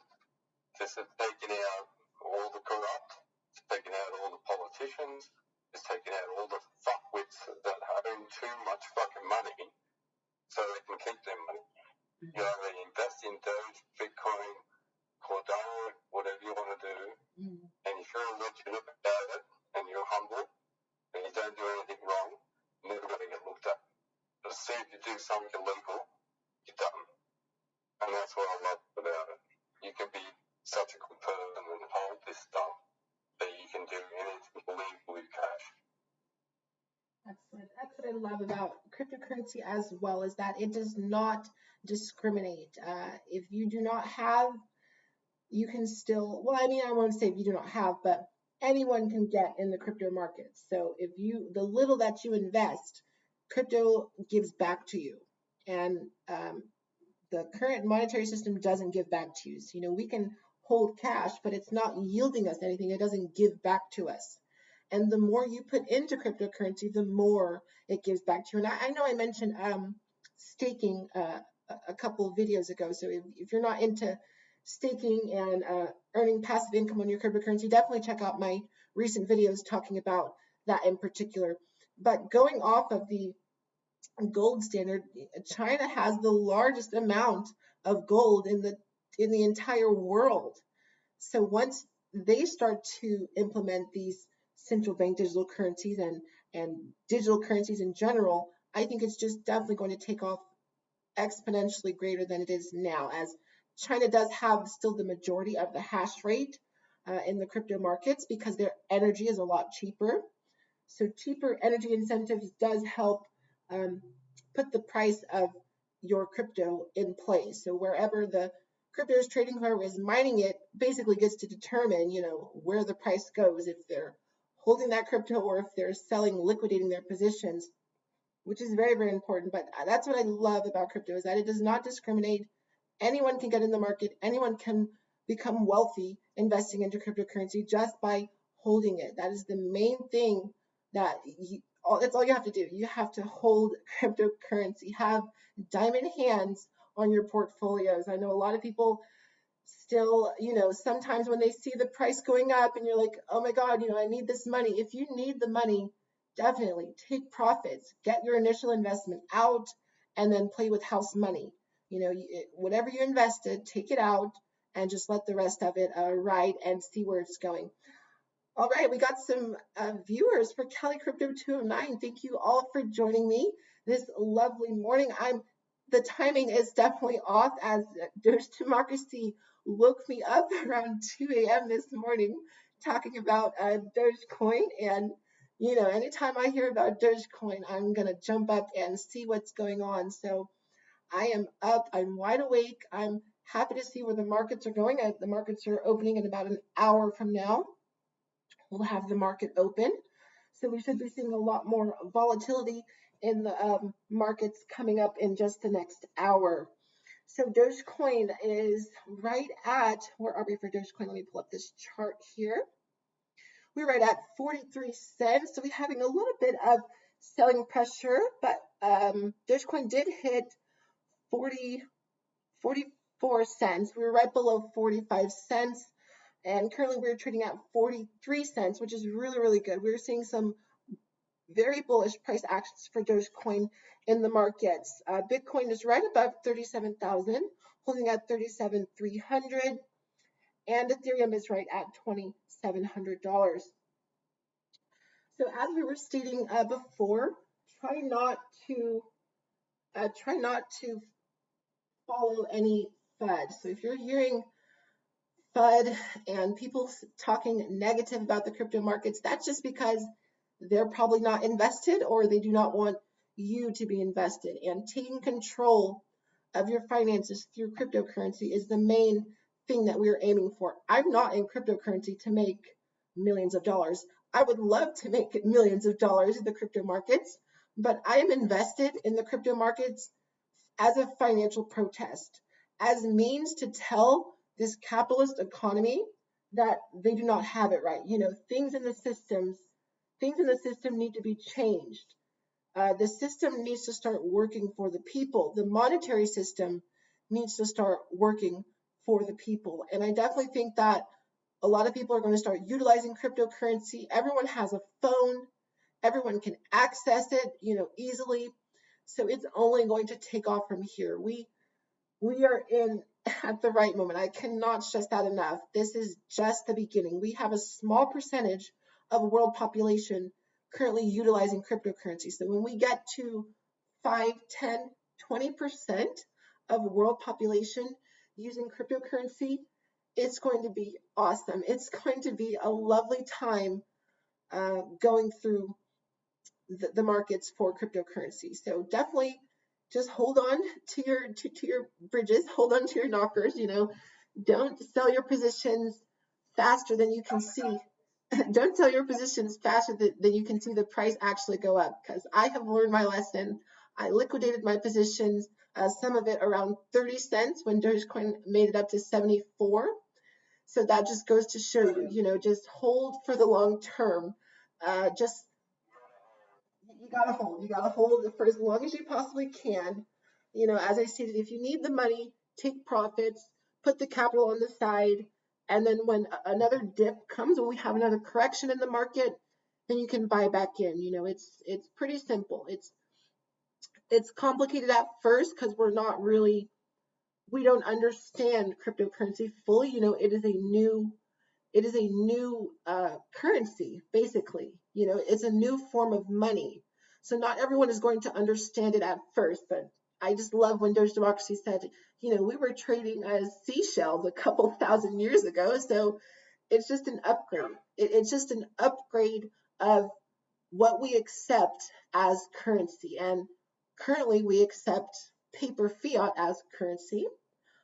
Speaker 2: taking out all the corrupt, it's taking out all the politicians, it's taking out all the fuckwits that own too much fucking money so they can keep their money. You know, they invest in Doge, Bitcoin, Cardano, whatever you want to do, and if you're legit about it and you're humble and you don't do anything wrong, you're never going to get looked at. But as soon as you do something illegal, you're done. And that's what I love about it. You can be such a good person and hold this stuff that you can do anything illegal with cash.
Speaker 1: Excellent. That's what I love about cryptocurrency as well, is that it does not discriminate. If you do not have, you can still, well, I mean, I won't say if you do not have, but anyone can get in the crypto markets. So if you, the little that you invest, crypto gives back to you. And the current monetary system doesn't give back to you. So, you know, we can hold cash, but it's not yielding us anything. It doesn't give back to us. And the more you put into cryptocurrency, the more it gives back to you. And I know I mentioned staking a couple of videos ago. So if you're not into staking and earning passive income on your cryptocurrency, definitely check out my recent videos talking about that in particular. But going off of the gold standard, China has the largest amount of gold in the entire world. So once they start to implement these central bank digital currencies and digital currencies in general, I think it's just definitely going to take off exponentially greater than it is now, as China does have still the majority of the hash rate in the crypto markets because their energy is a lot cheaper. So cheaper energy incentives does help put the price of your crypto in place. So wherever the crypto is trading, whoever is mining it basically gets to determine, you know, where the price goes, if they're holding that crypto or if they're selling, liquidating their positions, which is very, very important. But that's what I love about crypto, is that it does not discriminate. Anyone can get in the market. Anyone can become wealthy investing into cryptocurrency just by holding it. That is the main thing that that's all you have to do. You have to hold cryptocurrency, have diamond hands on your portfolios. I know a lot of people still, you know, sometimes when they see the price going up and you're like, oh my God, you know, I need this money. If you need the money, definitely take profits, get your initial investment out, and then play with house money. You know, whatever you invested, take it out and just let the rest of it ride and see where it's going. All right, we got some viewers for Kelly Crypto 209. Thank you all for joining me this lovely morning. The timing is definitely off, as Doge Democracy woke me up around 2 a.m. this morning talking about DogeCoin. And, you know, anytime I hear about DogeCoin, I'm going to jump up and see what's going on. So I am up, I'm wide awake. I'm happy to see where the markets are going. The markets are opening in about an hour from now. We'll have the market open. So we should be seeing a lot more volatility in the markets coming up in just the next hour. So DogeCoin is right at, where are we for DogeCoin? Let me pull up this chart here. We're right at 43 cents. So we're having a little bit of selling pressure, but DogeCoin did hit 44 cents. We were right below 45 cents. And currently we're trading at 43 cents, which is really, really good. We're seeing some very bullish price actions for DogeCoin in the markets. Bitcoin is right above 37,000, holding at 37,300, and Ethereum is right at $2,700. So as we were stating before, try not to follow any FUD. So if you're hearing FUD and people talking negative about the crypto markets, that's just because they're probably not invested or they do not want you to be invested. And taking control of your finances through cryptocurrency is the main thing that we're aiming for. I'm not in cryptocurrency to make millions of dollars. I would love to make millions of dollars in the crypto markets, but I am invested in the crypto markets as a financial protest, as means to tell this capitalist economy that they do not have it right. You know, things in the system need to be changed. The system needs to start working for the people. The monetary system needs to start working for the people. And I definitely think that a lot of people are going to start utilizing cryptocurrency. Everyone has a phone. Everyone can access it, easily. So it's only going to take off from here. We are in at the right moment. I cannot stress that enough. This is just the beginning. We have a small percentage of world population currently utilizing cryptocurrency. So when we get to 5, 10, 20% of world population using cryptocurrency, it's going to be awesome. It's going to be a lovely time going through the markets for cryptocurrency. So definitely just hold on to your bridges, hold on to your knockers, don't sell your positions faster than you can see. Don't sell your positions faster than you can see the price actually go up, because I have learned my lesson. I liquidated my positions, some of it around 30 cents when DogeCoin made it up to 74. So that just goes to show you, just hold for the long term. You gotta hold for as long as you possibly can. As I stated, if you need the money, take profits, put the capital on the side, and then when another dip comes, when we have another correction in the market, then you can buy back in. It's pretty simple. It's complicated at first because we don't understand cryptocurrency fully. It is a new currency, basically. It's a new form of money. So not everyone is going to understand it at first, but I just love when Doge Democracy said, we were trading as seashells a couple thousand years ago. So it's just an upgrade. It's just an upgrade of what we accept as currency. And currently we accept paper fiat as currency,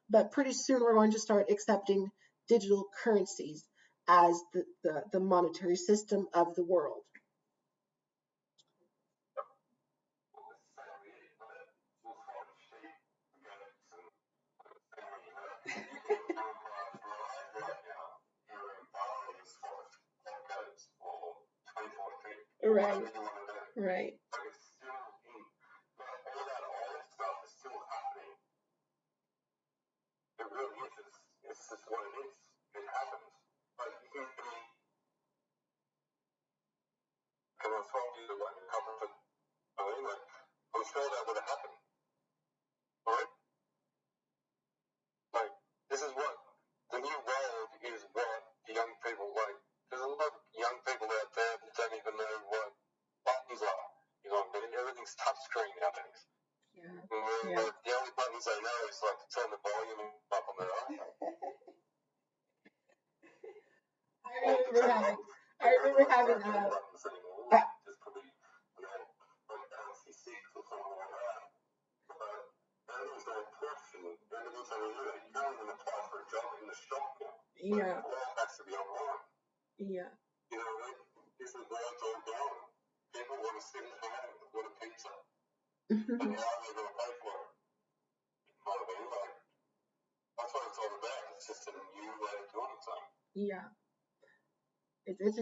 Speaker 1: but pretty soon we're going to start accepting digital currencies as the monetary system of the world. Right. Right.
Speaker 2: It really is. It's just what it is. It happens. But you can I told you that what happened to England, I'm sure that would have happened. Right? Like, this is what the new world is, what the young people like. There's a lot of young people out there that don't even know what buttons are. Everything's touchscreen nowadays. Yeah. The only buttons they know is like to turn the volume up on their iPhone.
Speaker 1: I remember having
Speaker 2: buttons anymore. Just probably like fancy six or something like that. But everything's all push and everything's on the internet. You can't even apply for a job in the shop now.
Speaker 1: Yeah.
Speaker 2: It all has to be online.
Speaker 1: Yeah.
Speaker 2: This is where it's all going. People want to sit at home with a pizza. And how are they going to pay for it? That's what it's all about. It's just a new way of doing something.
Speaker 1: Yeah. It's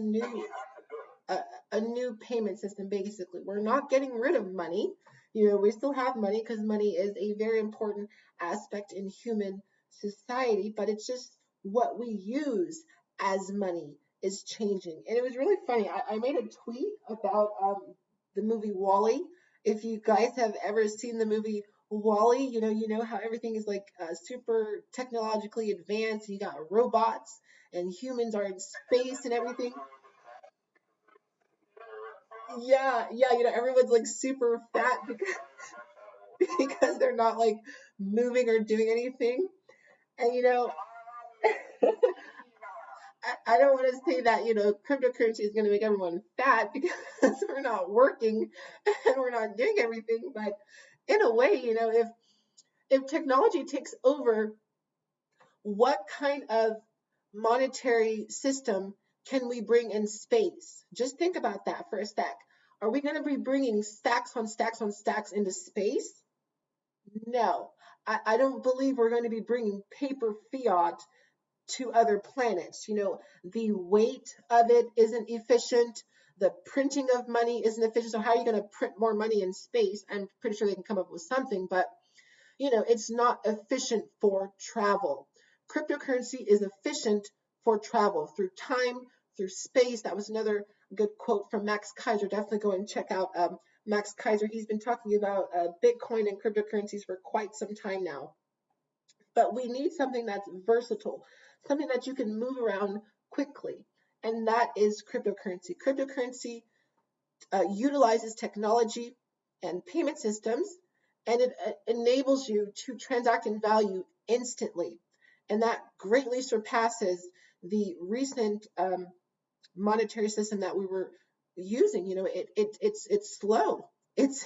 Speaker 1: a new payment system, basically. We're not getting rid of money. We still have money because money is a very important aspect in human society, but it's just what we use as money is changing. And it was really funny. I made a tweet about the movie Wall-E. If you guys have ever seen the movie Wall-E, you know how everything is like super technologically advanced. You got robots and humans are in space and everything. Yeah, yeah, everyone's like super fat because because they're not like moving or doing anything. And I don't want to say that, cryptocurrency is going to make everyone fat because we're not working and we're not doing everything. But in a way, if technology takes over, what kind of monetary system can we bring in space? Just think about that for a sec. Are we going to be bringing stacks on stacks on stacks into space? No. I don't believe we're going to be bringing paper fiat to other planets. The weight of it isn't efficient. The printing of money isn't efficient. So how are you going to print more money in space? I'm pretty sure they can come up with something, but it's not efficient for travel. Cryptocurrency is efficient for travel through time, through space. That was another good quote from Max Kaiser. Definitely go and check out Max Kaiser. He's been talking about Bitcoin and cryptocurrencies for quite some time now. But we need something that's versatile, something that you can move around quickly. And that is cryptocurrency. Cryptocurrency utilizes technology and payment systems, and it enables you to transact in value instantly. And that greatly surpasses the recent monetary system that we were using. It's slow. It's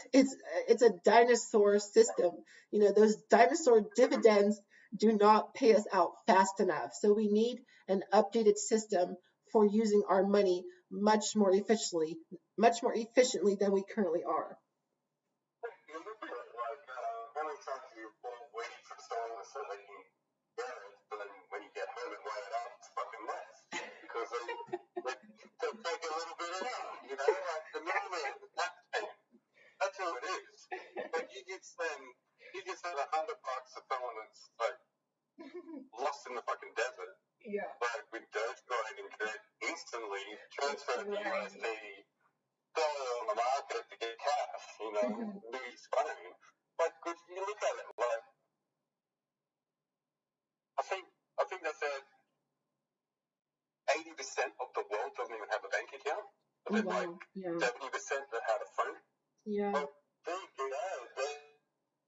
Speaker 1: a dinosaur system. Those dinosaur dividends do not pay us out fast enough. So we need an updated system for using our money much more efficiently than we currently are.
Speaker 2: You look at it like how many times you bought weed from someone so they can get it, but then when you get home and weigh it up, it's fucking less because they take a little bit out. Like the middleman, that's who it is. Like you get spend $100 for someone that's like lost in the fucking desert.
Speaker 1: Yeah.
Speaker 2: Like with DogeCoin and could instantly transfer to USD, sell it on the market to get cash, lose money. Like you look at it like I think they said 80% of the world doesn't even have a bank account. But then like 70% that had a phone. Yeah. Well, there you go.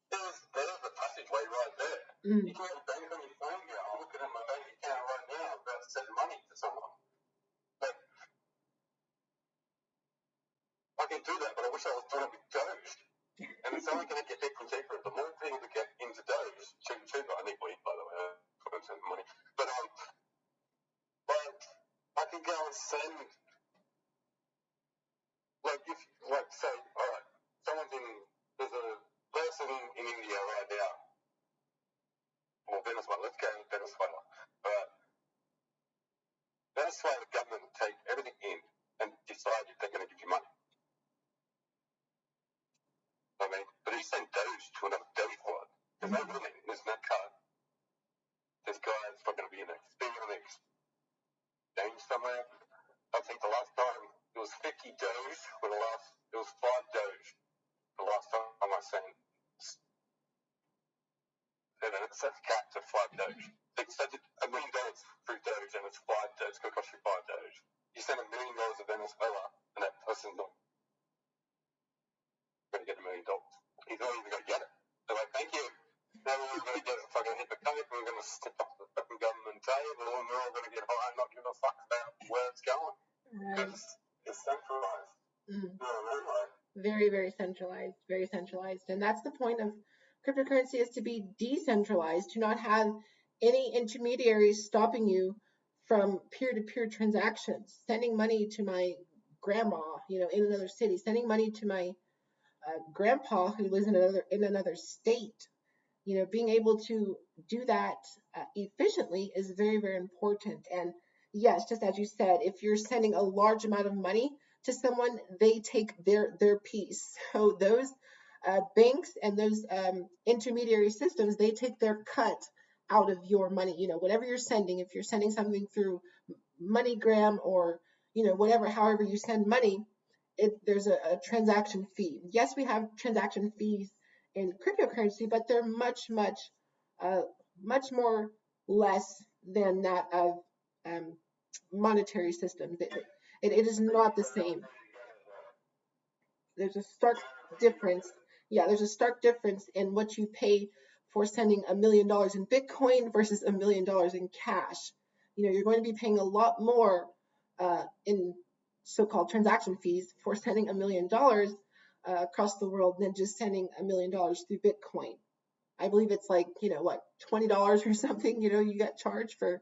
Speaker 2: There's the passageway right there. You can have a bank on your phone now. I'm looking at my bank account right now. I'm about to send money to someone. Like, I can do that, but I wish I was doing it with Doge. And it's only going to get cheaper and cheaper. The more people that get into Doge, cheaper. I need weed, by the way. I don't send money. But I can go and send, say, all right, there's a person in India right now, or Venezuela. Let's go to Venezuela. Venezuela government will take everything in and decide if they're going to give you money. But if you send Doge to another Doge wallet, there's no middleman, there's no card. This guy is not going to be in an exchange somewhere. I think the last time it was 50 Doge, it was 5 Doge the last time I sent. And then it's set capped at 5 Doge. They sent $1 million through Doge and it's 5 Doge. It's going to cost you 5 Doge. You send $1 million to Venezuela and that person's not going to get $1 million. He's not even going to get it. They're like, thank you. Now we're going to get a fucking hypocrite. We're going to stick up the fucking government table and we're all going to get high and not give a fuck about where it's going. Because it's centralized.
Speaker 1: Very, very centralized. Very centralized. And that's the point of cryptocurrency, is to be decentralized, to not have any intermediaries stopping you from peer-to-peer transactions, sending money to my grandma, in another city, sending money to my grandpa who lives in another state. Being able to do that efficiently is very, very important. And yes, just as you said, if you're sending a large amount of money to someone, they take their piece. So those banks and those intermediary systems, they take their cut out of your money. Whatever you're sending, if you're sending something through MoneyGram or, however you send money, there's a transaction fee. Yes, we have transaction fees in cryptocurrency, but they're much more less than that of monetary systems. It is not the same. There's a stark difference. Yeah, there's a stark difference in what you pay for sending $1 million in Bitcoin versus $1 million in cash. You're going to be paying a lot more in so-called transaction fees for sending $1 million across the world than just sending $1 million through Bitcoin. I believe it's like, what, $20 or something, you get charged for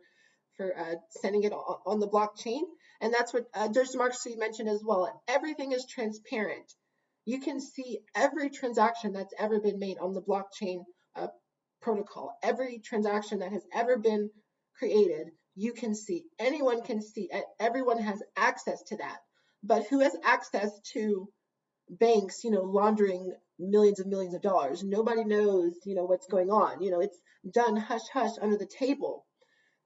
Speaker 1: sending it on the blockchain. And that's what Judge Marcy mentioned as well. Everything is transparent. You can see every transaction that's ever been made on the blockchain protocol. Every transaction that has ever been created, you can see. Anyone can see. Everyone has access to that. But who has access to banks, laundering millions of dollars? Nobody knows, what's going on. It's done hush hush under the table.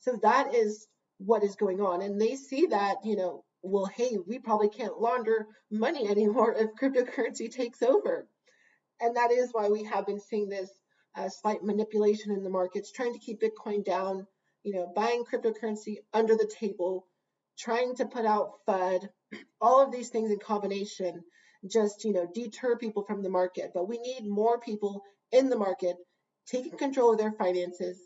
Speaker 1: So that is what is going on. And they see that, well, hey, we probably can't launder money anymore if cryptocurrency takes over. And that is why we have been seeing this slight manipulation in the markets, trying to keep Bitcoin down, buying cryptocurrency under the table, trying to put out FUD, all of these things in combination just, deter people from the market. But we need more people in the market taking control of their finances,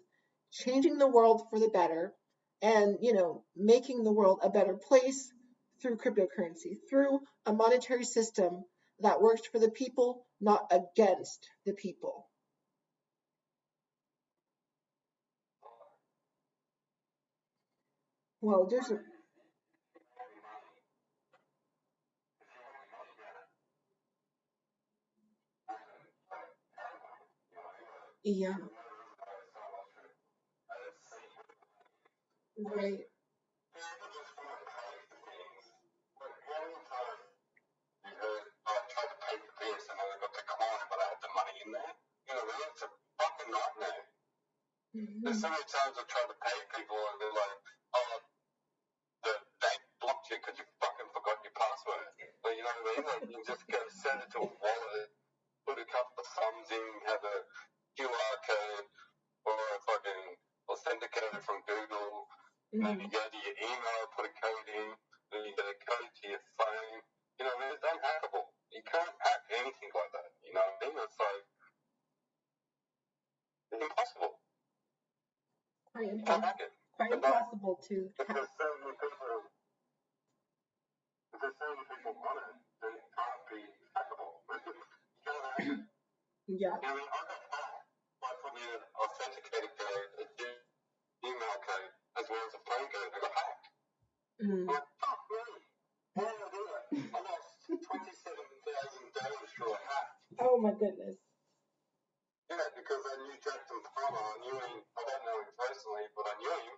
Speaker 1: changing the world for the better, and, making the world a better place through cryptocurrency, through a monetary system that works for the people, not against the people. Well, there's a, yeah, right,
Speaker 2: I tried to pay for this and then I got declined, but I had the money in there. It's a fucking nightmare. There's so many times I've tried to pay people and they're like, oh, the bank blocked you because you fucking forgot your password. But you know what I mean? Like, you just go send it to a wallet, put a couple of thumbs in, have a QR code or a fucking authenticator from Google. And then you go to your email, put a code in, then you get a code to your phone. It's unhackable. You can't hack anything like that. You know what I mean? It's like, it's impossible.
Speaker 1: quite
Speaker 2: You can't hack it.
Speaker 1: quite impossible to
Speaker 2: If there's so many people on it, then it can't be hackable. You can't hack it.
Speaker 1: yeah.
Speaker 2: I mean, I got hacked by putting in an authenticated code, a email code, as well as a phone code. I got hacked. I'm like, fuck me. How did I do that? I lost $27,000 through a hack.
Speaker 1: Oh my goodness.
Speaker 2: Yeah, because I knew Jackson Palmer. I knew him. I don't know him personally, but I knew him.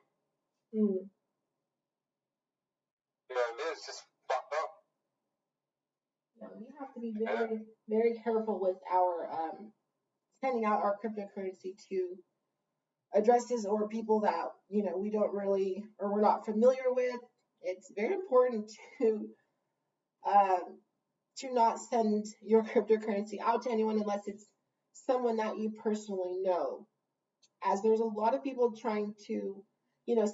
Speaker 2: It's just fucked up.
Speaker 1: Yeah, we have to be very careful with our sending out our cryptocurrency to addresses or people that we don't really or we're not familiar with. It's very important to not send your cryptocurrency out to anyone unless it's someone that you personally know, as there's a lot of people trying to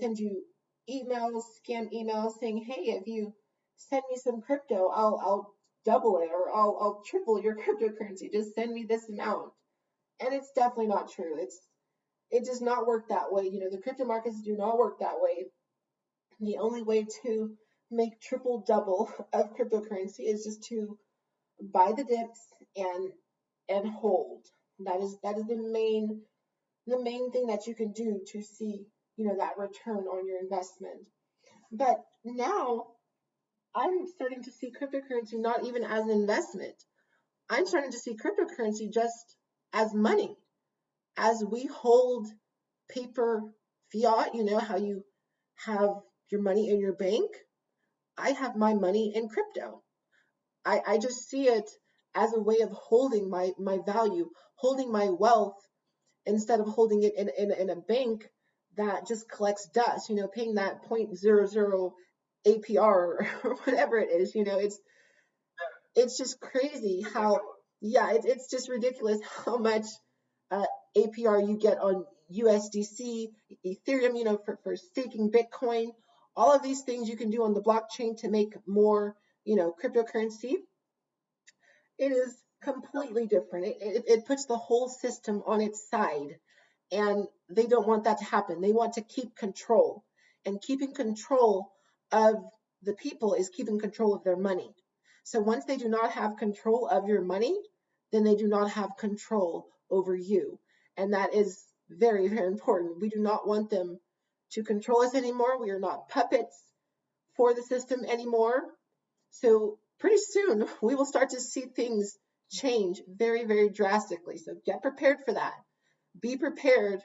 Speaker 1: send you emails, scam emails saying, hey, if you send me some crypto, I'll double it or I'll triple your cryptocurrency. Just send me this amount. And it's definitely not true. It does not work that way. The crypto markets do not work that way. The only way to make triple double of cryptocurrency is just to buy the dips and hold. That is the main thing that you can do to see that return on your investment. But now I'm starting to see cryptocurrency not even as an investment. I'm starting to see cryptocurrency just as money. As we hold paper fiat, how you have your money in your bank, I have my money in crypto. I just see it as a way of holding my value, holding my wealth, instead of holding it in a bank that just collects dust, paying that 0.00 APR or whatever it is, it's just crazy how, yeah, it's just ridiculous how much APR you get on USDC, Ethereum, for staking Bitcoin. All of these things you can do on the blockchain to make more, cryptocurrency. It is completely different. It puts the whole system on its side, and they don't want that to happen. They want to keep control, and keeping control of the people is keeping control of their money. So once they do not have control of your money, then they do not have control over you. And that is very, very important. We do not want them to control us anymore. We are not puppets for the system anymore. So pretty soon we will start to see things change very, very drastically. So get prepared for that. Be prepared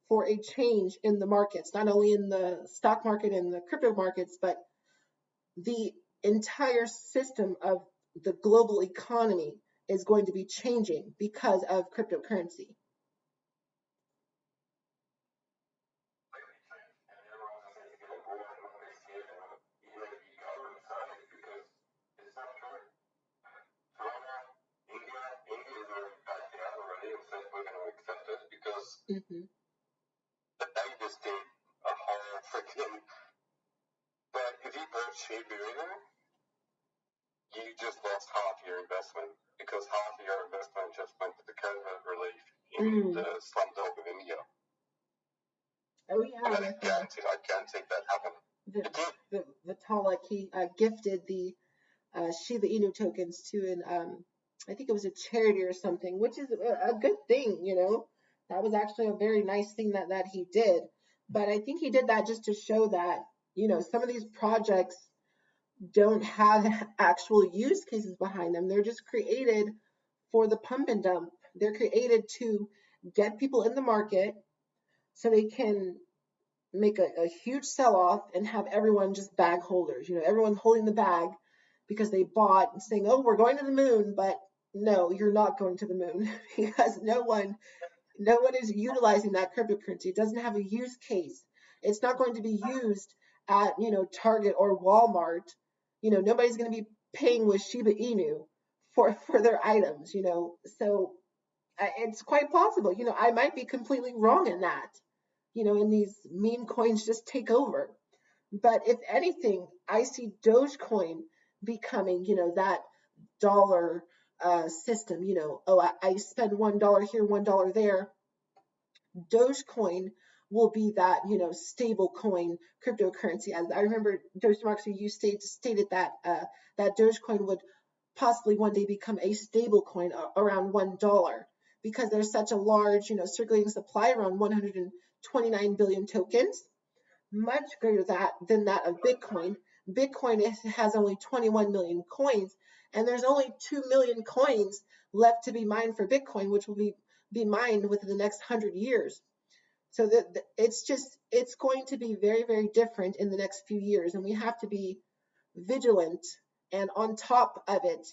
Speaker 1: for a change in the markets, not only in the stock market and the crypto markets, but the entire system of the global economy is going to be changing because of cryptocurrency. Mm-hmm.
Speaker 2: They just did a whole freaking. But if you bought Shiba Inu, you just lost half your investment because half of your investment just went to the COVID relief in the slumdog of India.
Speaker 1: Oh yeah,
Speaker 2: I guarantee that happened.
Speaker 1: Vitalik, he gifted the Shiba Inu tokens to I think it was a charity or something, which is a good thing, That was actually a very nice thing that he did. But I think he did that just to show that, some of these projects don't have actual use cases behind them. They're just created for the pump and dump. They're created to get people in the market so they can make a huge sell-off and have everyone just bag holders, everyone holding the bag because they bought and saying, oh, we're going to the moon, but no, you're not going to the moon because no one is utilizing that cryptocurrency. It doesn't have a use case. It's not going to be used at, Target or Walmart. Nobody's going to be paying with Shiba Inu for their items, So it's quite possible, I might be completely wrong in that, and these meme coins just take over. But if anything, I see DogeCoin becoming, that dollar system, oh, I spend $1 here, $1 there. Dogecoin will be that, stable coin cryptocurrency. As I remember, Doge Marks, you stated that that Dogecoin would possibly one day become a stable coin around $1 because there's such a large, circulating supply around 129 billion tokens, much greater than that of Bitcoin. Bitcoin has only 21 million coins, and there's only 2 million coins left to be mined for Bitcoin, which will be mined within the next 100 years. So it's going to be very, very different in the next few years, and we have to be vigilant and on top of it.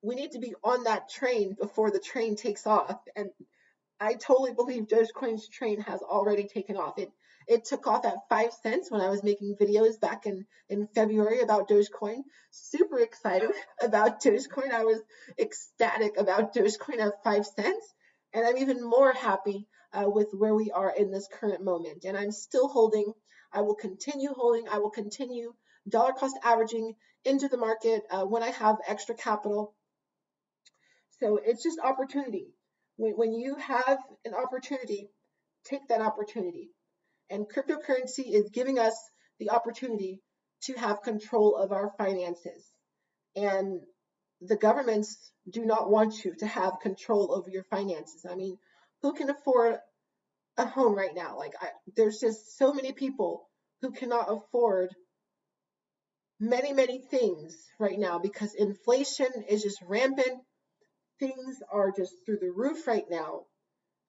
Speaker 1: We need to be on that train before the train takes off. And I totally believe Dogecoin's train has already taken off. It took off at 5 cents when I was making videos back in February about Dogecoin. Super excited about Dogecoin. I was ecstatic about Dogecoin at 5 cents. And I'm even more happy with where we are in this current moment. And I'm still holding. I will continue holding. I will continue dollar cost averaging into the market when I have extra capital. So it's just opportunity. When you have an opportunity, take that opportunity. And cryptocurrency is giving us the opportunity to have control of our finances. And the governments do not want you to have control over your finances. I mean, who can afford a home right now? There's just so many people who cannot afford many, many things right now because inflation is just rampant. Things are just through the roof right now.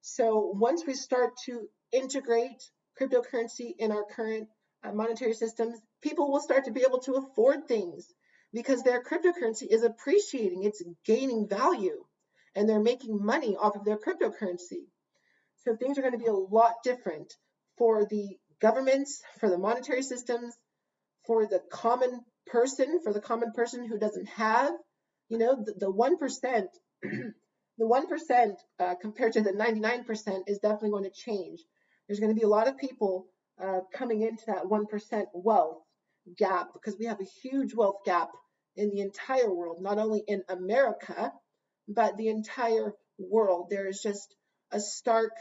Speaker 1: So once we start to integrate cryptocurrency in our current monetary systems, people will start to be able to afford things because their cryptocurrency is appreciating, it's gaining value, and they're making money off of their cryptocurrency. So things are going to be a lot different for the governments, for the monetary systems, for the common person who doesn't have You know, the 1%, the 1% compared to the 99% is definitely going to change. There's going to be a lot of people coming into that 1% wealth gap, because we have a huge wealth gap in the entire world, not only in America, but the entire world. There is just a stark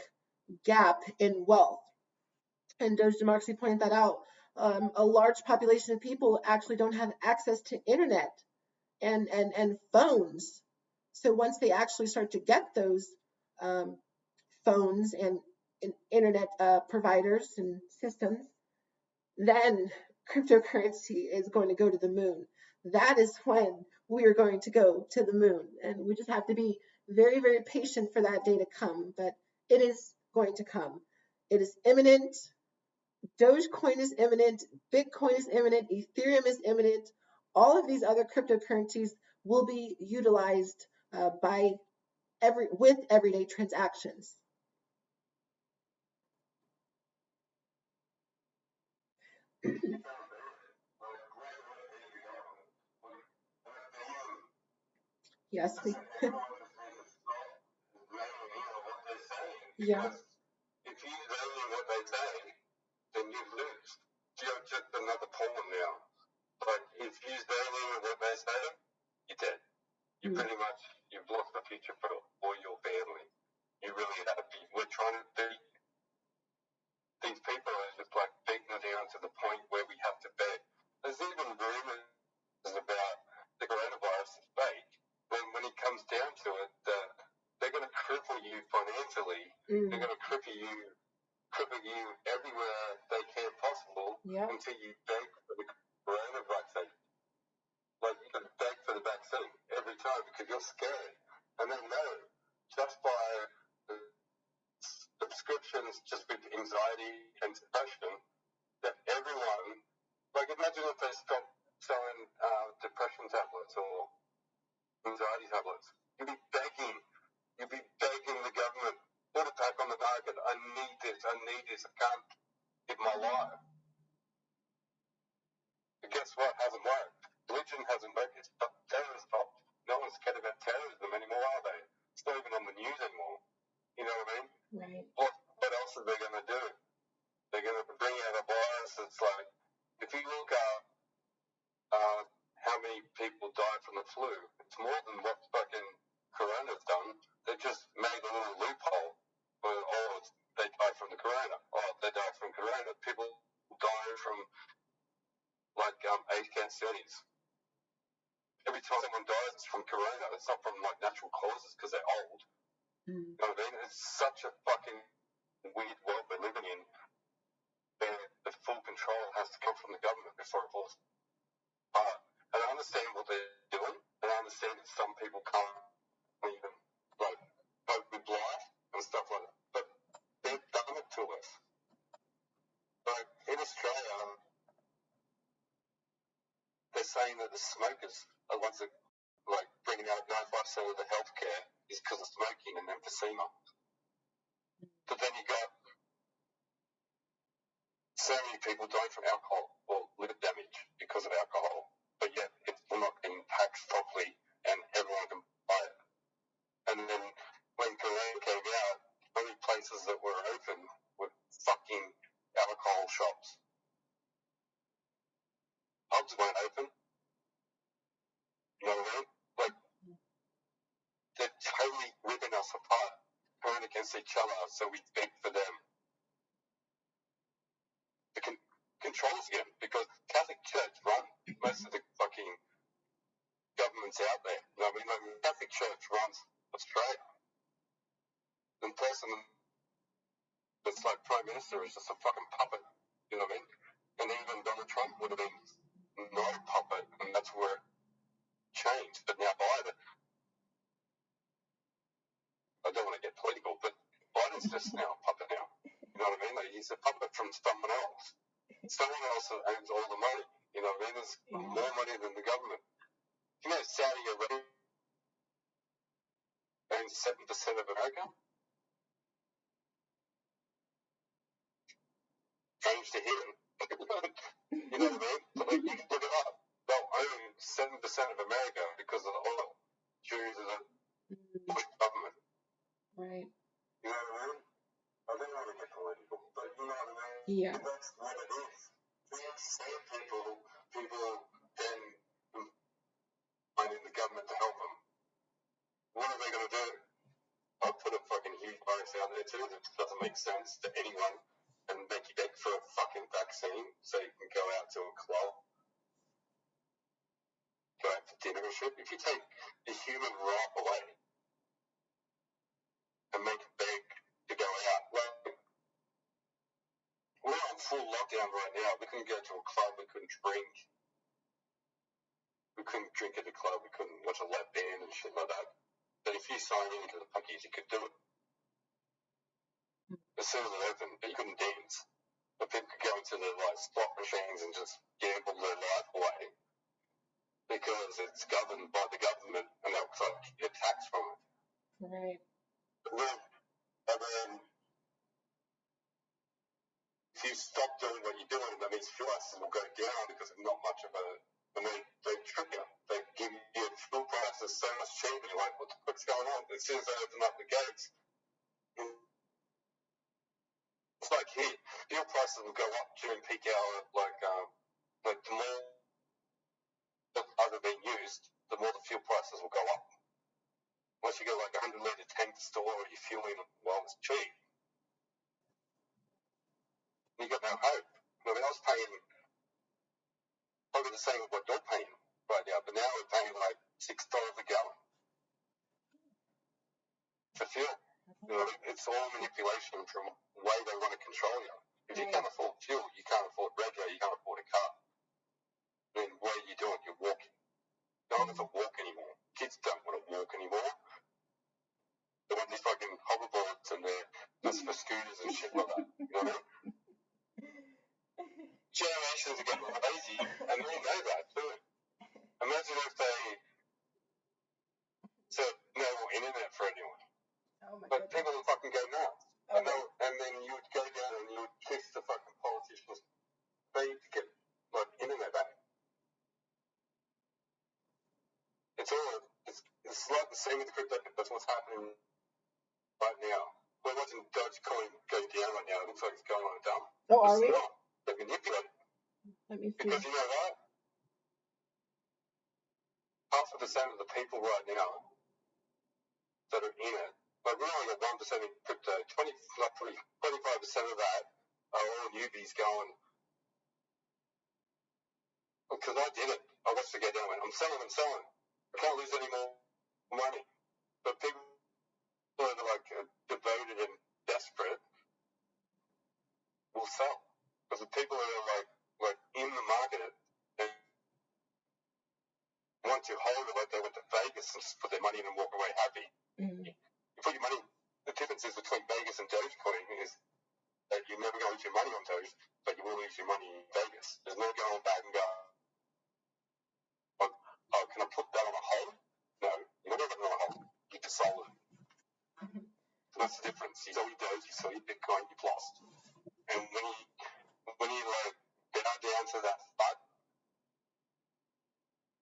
Speaker 1: gap in wealth. And Doge Democracy pointed that out. A large population of people actually don't have access to internet and phones. So once they actually start to get those phones and internet providers and systems, then cryptocurrency is going to go to the moon. That is when we are going to go to the moon. And we just have to be very, very patient for that day to come. But it is going to come. It is imminent. Dogecoin is imminent. Bitcoin is imminent. Ethereum is imminent. All of these other cryptocurrencies will be utilized with everyday transactions. Yes. Yeah.
Speaker 2: If you value what they say, then you lose. You're just another pawn now. But if you value what they say, you're dead. You pretty much, you've lost the future for all your family. You really have. We're trying to beat these people are just like beating it down to the point where we have to beg. There's even rumors about the coronavirus is fake. When it comes down to it, they're going to cripple you financially. They're going to cripple you everywhere they can possible until you beg for the corona vaccine. Like, you can beg for the vaccine every time because you're scared. And they know just by the subscriptions, just with anxiety and depression, that everyone, like, imagine if they stopped selling depression tablets or anxiety tablets. You'd be begging the government, put it back on the market. I need this, I can't live my life. But guess what? Hasn't worked. Religion hasn't worked. It's terrorist pop. No one's scared about terrorism anymore, are they? It's not even on the news anymore. You know what I mean?
Speaker 1: Right.
Speaker 2: What else are they going to do? They're going to bring out a virus that's like, if you look up how many people died from the flu, it's more than what fucking corona's done. They've just made a little loophole where, they died from the corona. They died from corona. People die from, like, age cancer studies. Every time someone dies, it's from corona. It's not from, like, natural causes because they're old. You know what I mean? It's such a fucking weird world we're living in, where the full control has to come from the government before it falls apart. And I understand what they're doing, and I understand that some people can't even, like, cope with life and stuff like that. But they've done it to us. Like, in Australia, they're saying that the smokers are ones that, like, bringing out 95% of the healthcare is because of smoking and emphysema. But then you got so many people dying from alcohol or liver damage because of alcohol, but yet it's not being taxed properly and everyone can buy it. And then when Corona came out, only places that were open were fucking alcohol shops. Pubs weren't open. You know what I mean? Like, they're totally ripping us apart, going against each other, so we beg for them to control us again, because Catholic Church run most of the fucking governments out there. You know what I mean? Like, the Catholic Church runs Australia. The person that's like Prime Minister is just a fucking puppet. You know what I mean? And even Donald Trump would have been not a puppet, and that's where it changed. But now Biden, I don't want to get political, but Biden's just now a puppet now. You know what I mean? Like, he's a puppet from someone else. Someone else owns all the money. You know what I mean? There's more money than the government. You know, Saudi Arabia owns 7% of America. Change to him. You know what I mean? Like, you can look it up. they'll own 7% of America because of the oil due to the Bush government.
Speaker 1: Right.
Speaker 2: You know what I mean? I don't want to get political, but you know what I mean?
Speaker 1: Yeah.
Speaker 2: That's what it is. These same people then finding the government to help them. What are they going to do? I'll put a fucking huge virus out there too that doesn't make sense to anyone and make you beg for a fucking vaccine so you can go out to a club, go out for dinner and shit. If you take the human right away and make it beg to go out, like, we're on full lockdown right now. We couldn't go to a club. We couldn't drink. We couldn't drink at the club. We couldn't watch a live band and shit like that. But if you sign into the punkies, you could do it. As soon as it opened, but you couldn't dance. But people could go into the slot machines and just gamble their life away because it's governed by the government and they'll collect your tax from it.
Speaker 1: Right.
Speaker 2: And then if you stop doing what you're doing, that means fuel prices will go down because it's not much of a. And they trick you. They give you fuel prices so much cheaper. You're like, what the fuck's going on? As soon as they open up the gates, it's like here, fuel prices will go up during peak hour. Like the more that are being used, the more the fuel prices will go up. Once you get like 100-litre tank store, you're fueling while it's cheap. You got no hope. I mean, I was paying probably the same as what you're paying right now, but now we're paying like $6 a gallon for fuel. You know, it's all manipulation from the way they want to control you. If you can't afford fuel, you can't afford regular, you can't afford a car. Then what are you doing? You're walking. No one wants to walk anymore. Kids don't want to walk anymore. They want these fucking hoverboards and they're just for scooters and shit like that. You know what I mean? Generations are getting lazy, and they know that too. Imagine if they said no more internet for anyone.
Speaker 1: Oh my
Speaker 2: But
Speaker 1: goodness.
Speaker 2: people would fucking go nuts.
Speaker 1: Okay.
Speaker 2: And then you would go down and you would kiss the fucking politicians' feet to get like internet back. It's like the same with crypto. That's what's happening right now. We're watching DogeCoin go down right now. It looks like it's going on a dump.
Speaker 1: Oh, are we?
Speaker 2: It's not. They manipulate it.
Speaker 1: Let me see.
Speaker 2: Because you know what? 0.5% of the people right now that are in it, like we're only got 1% in crypto, 25% of that are all newbies going, because I did it. I watched it go down. I'm selling. I can't lose any more money. But people that are like devoted and desperate will sell. Because the people that are like in the market and want to hold it like they went to Vegas and just put their money in and walk away happy.
Speaker 1: Mm.
Speaker 2: You put your money, the difference is between Vegas and DogeCoin is that you're never going to lose your money on Doge, but you will lose your money in Vegas. There's no going back and going, oh, can I put that on a hold? No, you're never going to hold. You just sold it. So that's the difference. You sell your Doge, you sell your Bitcoin, you've lost. And when you like bow down to that FUD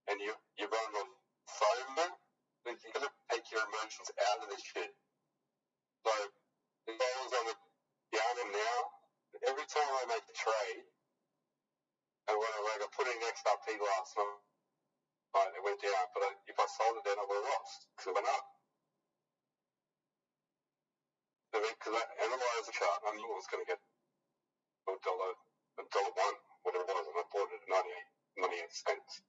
Speaker 2: and you run on FOMO, then you're going to take your emotions out of this shit. Like, if I was on the down and now, every time I make a trade, and when I put in XRP last night, it went down, but if I sold it then I would have lost, because it went up. Because I analysed the chart, I knew it was going to get $1.01, whatever it was, and I bought it at 98 cents.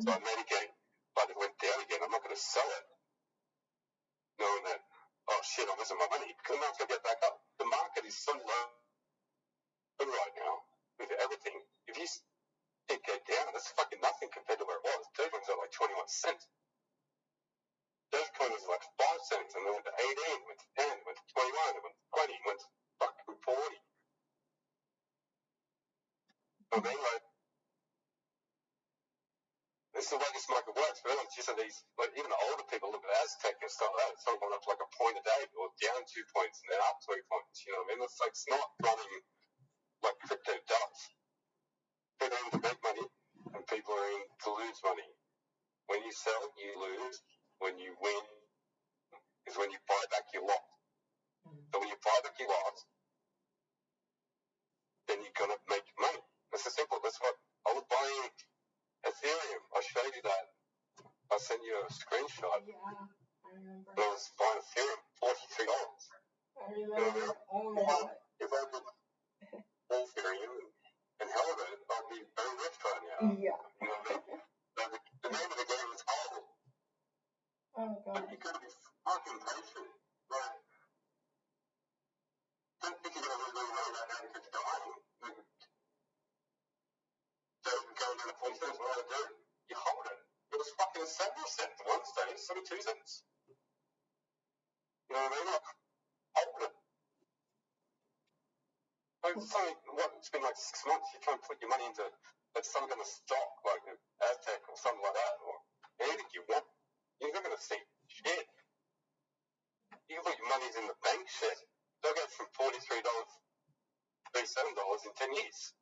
Speaker 2: So I made a gain, but it went down again. I'm not going to sell it, knowing that, oh shit, I'm losing my money, because I'm not going to get back up. The market is so low right now with everything. If you it go down, that's fucking nothing compared to where it was. Dogecoin's at like 21 cents. Dogecoin was like 5 cents, and then went to 18, went to 10, went to 21, went to 20, went to fucking 40. I mean, like, this is the way this market works. But everyone's just these, like, even the older people look at Aztec and stuff like that. It's not going up to like a point a day, or down 2 points and then up 3 points. You know what I mean? It's like, it's not running like crypto does. People are in to make money, and people are in to lose money. When you sell, you lose. When you win is when you buy back your lot. So when you buy back your lot, then you're going to make money. That's simple. That's what I was buying Ethereum. I showed you that. I sent you a screenshot.
Speaker 1: Yeah, I remember.
Speaker 2: I was buying Ethereum, $43.
Speaker 1: I remember. Oh my God.
Speaker 2: If I could Ethereum and hell of it, I'd be very rich right now.
Speaker 1: Yeah.
Speaker 2: You know, the name of the game is HODL.
Speaker 1: Oh God.
Speaker 2: But you gotta be fucking patient. Like, don't think you're gonna lose money right now because you're dying. So going down to 40 cents, what do I do? You hold it. It was fucking 70 cents at one stage, 72 cents. You know what I mean? Like, hold it. Like, so, what, it's been like 6 months, you try and put your money into some kind of stock, like Aztec or something like that, or anything you want, you're not going to see shit. You can put your money in the bank shit. They'll go from $43, $37 in 10 years.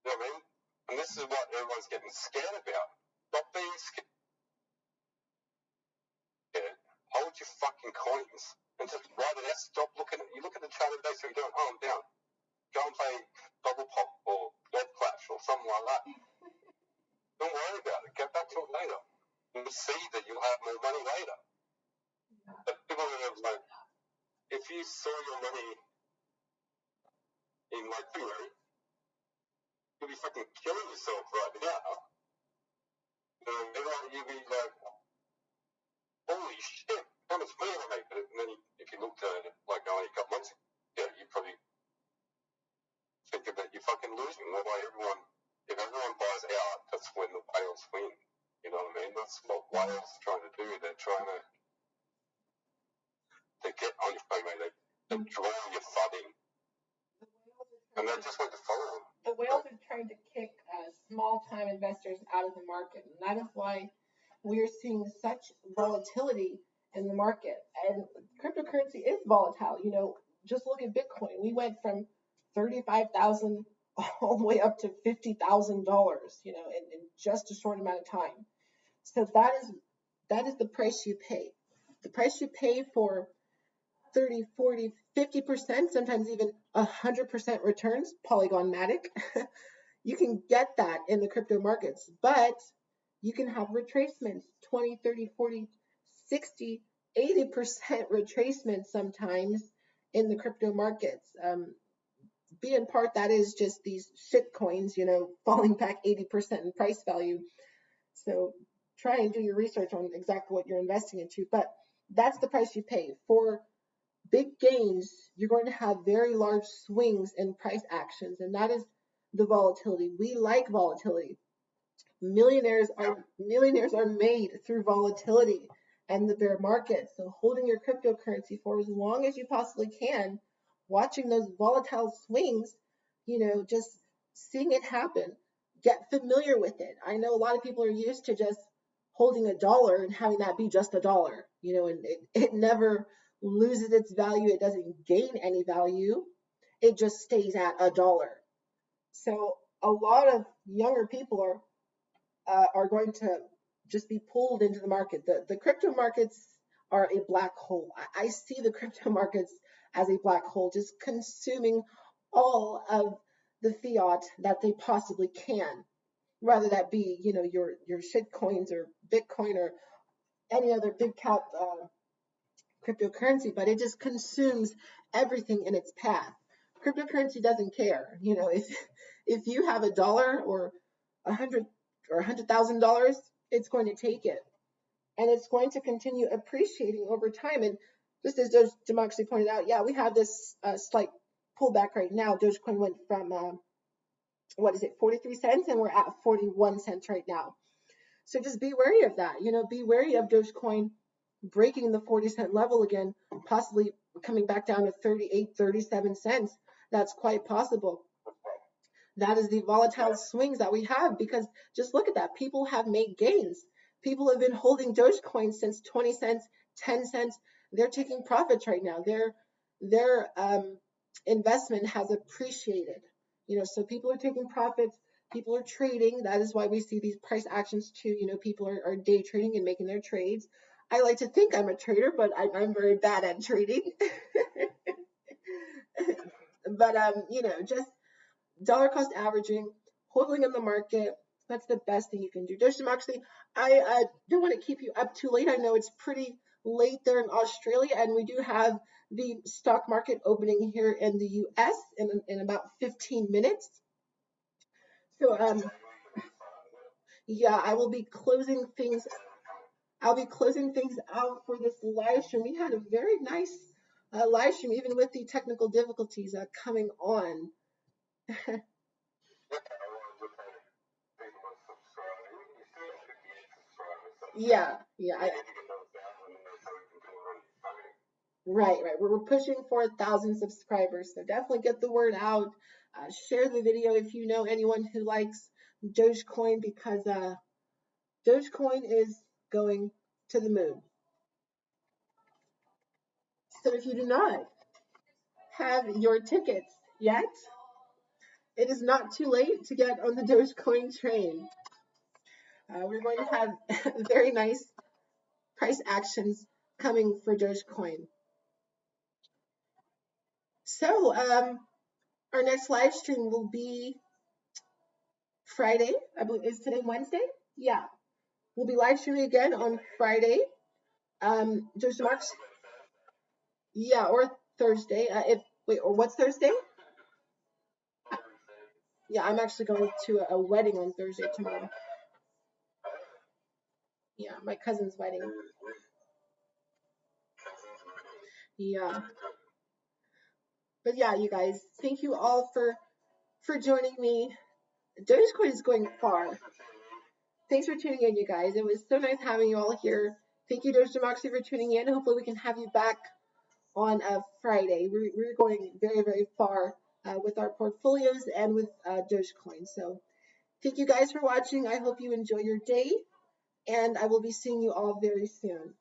Speaker 2: You know what I mean? And this is what everyone's getting scared about. Stop being scared. Hold your fucking coins and just write it out. Stop looking at, you look at the chart every day, so you're doing, oh, I'm down. Go and play Bubble Pop or Blood Clash or something like that. Don't worry about it. Get back to it later. You'll see that you'll have more money later. But people are like, if you saw your money in like February, you'll be fucking killing yourself right now. You'll be like, holy shit, how much money I make? And then if you looked at it like only a couple months ago, you probably think that you're fucking losing. That's why if everyone buys out, that's when the whales win. You know what I mean? That's what whales are trying to do. They're trying to get on your phone, mate. They draw your funding. And they just want to follow them.
Speaker 1: The whales are trying to kick small-time investors out of the market, and that is why we're seeing such volatility in the market. And cryptocurrency is volatile. You know, just look at Bitcoin. We went from 35,000 all the way up to $50,000. You know, in just a short amount of time. So that is the price you pay. The price you pay for 30, 40, 50%, sometimes even 100% returns, Polygon-matic. You can get that in the crypto markets, but you can have retracements, 20, 30, 40, 60, 80% retracements sometimes in the crypto markets. Be in part, that is just these shit coins, you know, falling back 80% in price value. So try and do your research on exactly what you're investing into, but that's the price you pay. For big gains, you're going to have very large swings in price actions, and that is the volatility. We like volatility. Millionaires are made through volatility and the bear market. So holding your cryptocurrency for as long as you possibly can, watching those volatile swings, you know, just seeing it happen. Get familiar with it. I know a lot of people are used to just holding $1 and having that be just $1, you know, and it never loses its value. It doesn't gain any value. It just stays at $1. So a lot of younger people are going to just be pulled into the market. The crypto markets are a black hole. I see the crypto markets as a black hole, just consuming all of the fiat that they possibly can, whether that be, you know, your shit coins or Bitcoin or any other big cap cryptocurrency, but it just consumes everything in its path. Cryptocurrency doesn't care. You know, if you have $1 or $100,000, it's going to take it, and it's going to continue appreciating over time. And just as Democracy pointed out, yeah, we have this slight pullback right now. Dogecoin went from 43 cents, and we're at 41 cents right now. So just be wary of that. You know, be wary of Dogecoin breaking the 40-cent level again, possibly coming back down to 38, 37 cents. That's quite possible. That is the volatile swings that we have, because just look at that. People have made gains. People have been holding Dogecoin since 20 cents, 10 cents. They're taking profits right now. Their investment has appreciated. You know, so people are taking profits. People are trading. That is why we see these price actions too. You know, people are day trading and making their trades. I like to think I'm a trader, but I'm very bad at trading. But you know, just dollar cost averaging, holding in the market. That's the best thing you can do. Doge Democracy, I don't want to keep you up too late. I know it's pretty late there in Australia, and we do have the stock market opening here in the US in about 15 minutes. So yeah, I will be closing things. I'll be closing things out for this live stream. We had a very nice live stream, even with the technical difficulties coming on. Yeah, yeah. Right. We're pushing for 1,000 subscribers, so definitely get the word out. Share the video if you know anyone who likes DogeCoin, because DogeCoin is going to the moon. So if you do not have your tickets yet, it is not too late to get on the DogeCoin train. We're going to have very nice price actions coming for DogeCoin. So our next live stream will be Friday. I believe, is today Wednesday? Yeah. We'll be live streaming again on Friday. Doge Marks. Yeah, or Thursday. Or what's Thursday? Yeah, I'm actually going to a wedding on Thursday tomorrow. Yeah, my cousin's wedding. Yeah. But yeah, you guys, thank you all for joining me. DogeCoin is going far. Thanks for tuning in, you guys. It was so nice having you all here. Thank you, Doge Democracy, for tuning in. Hopefully we can have you back on a Friday. We're going very, very far with our portfolios and with DogeCoin. So thank you guys for watching. I hope you enjoy your day, and I will be seeing you all very soon.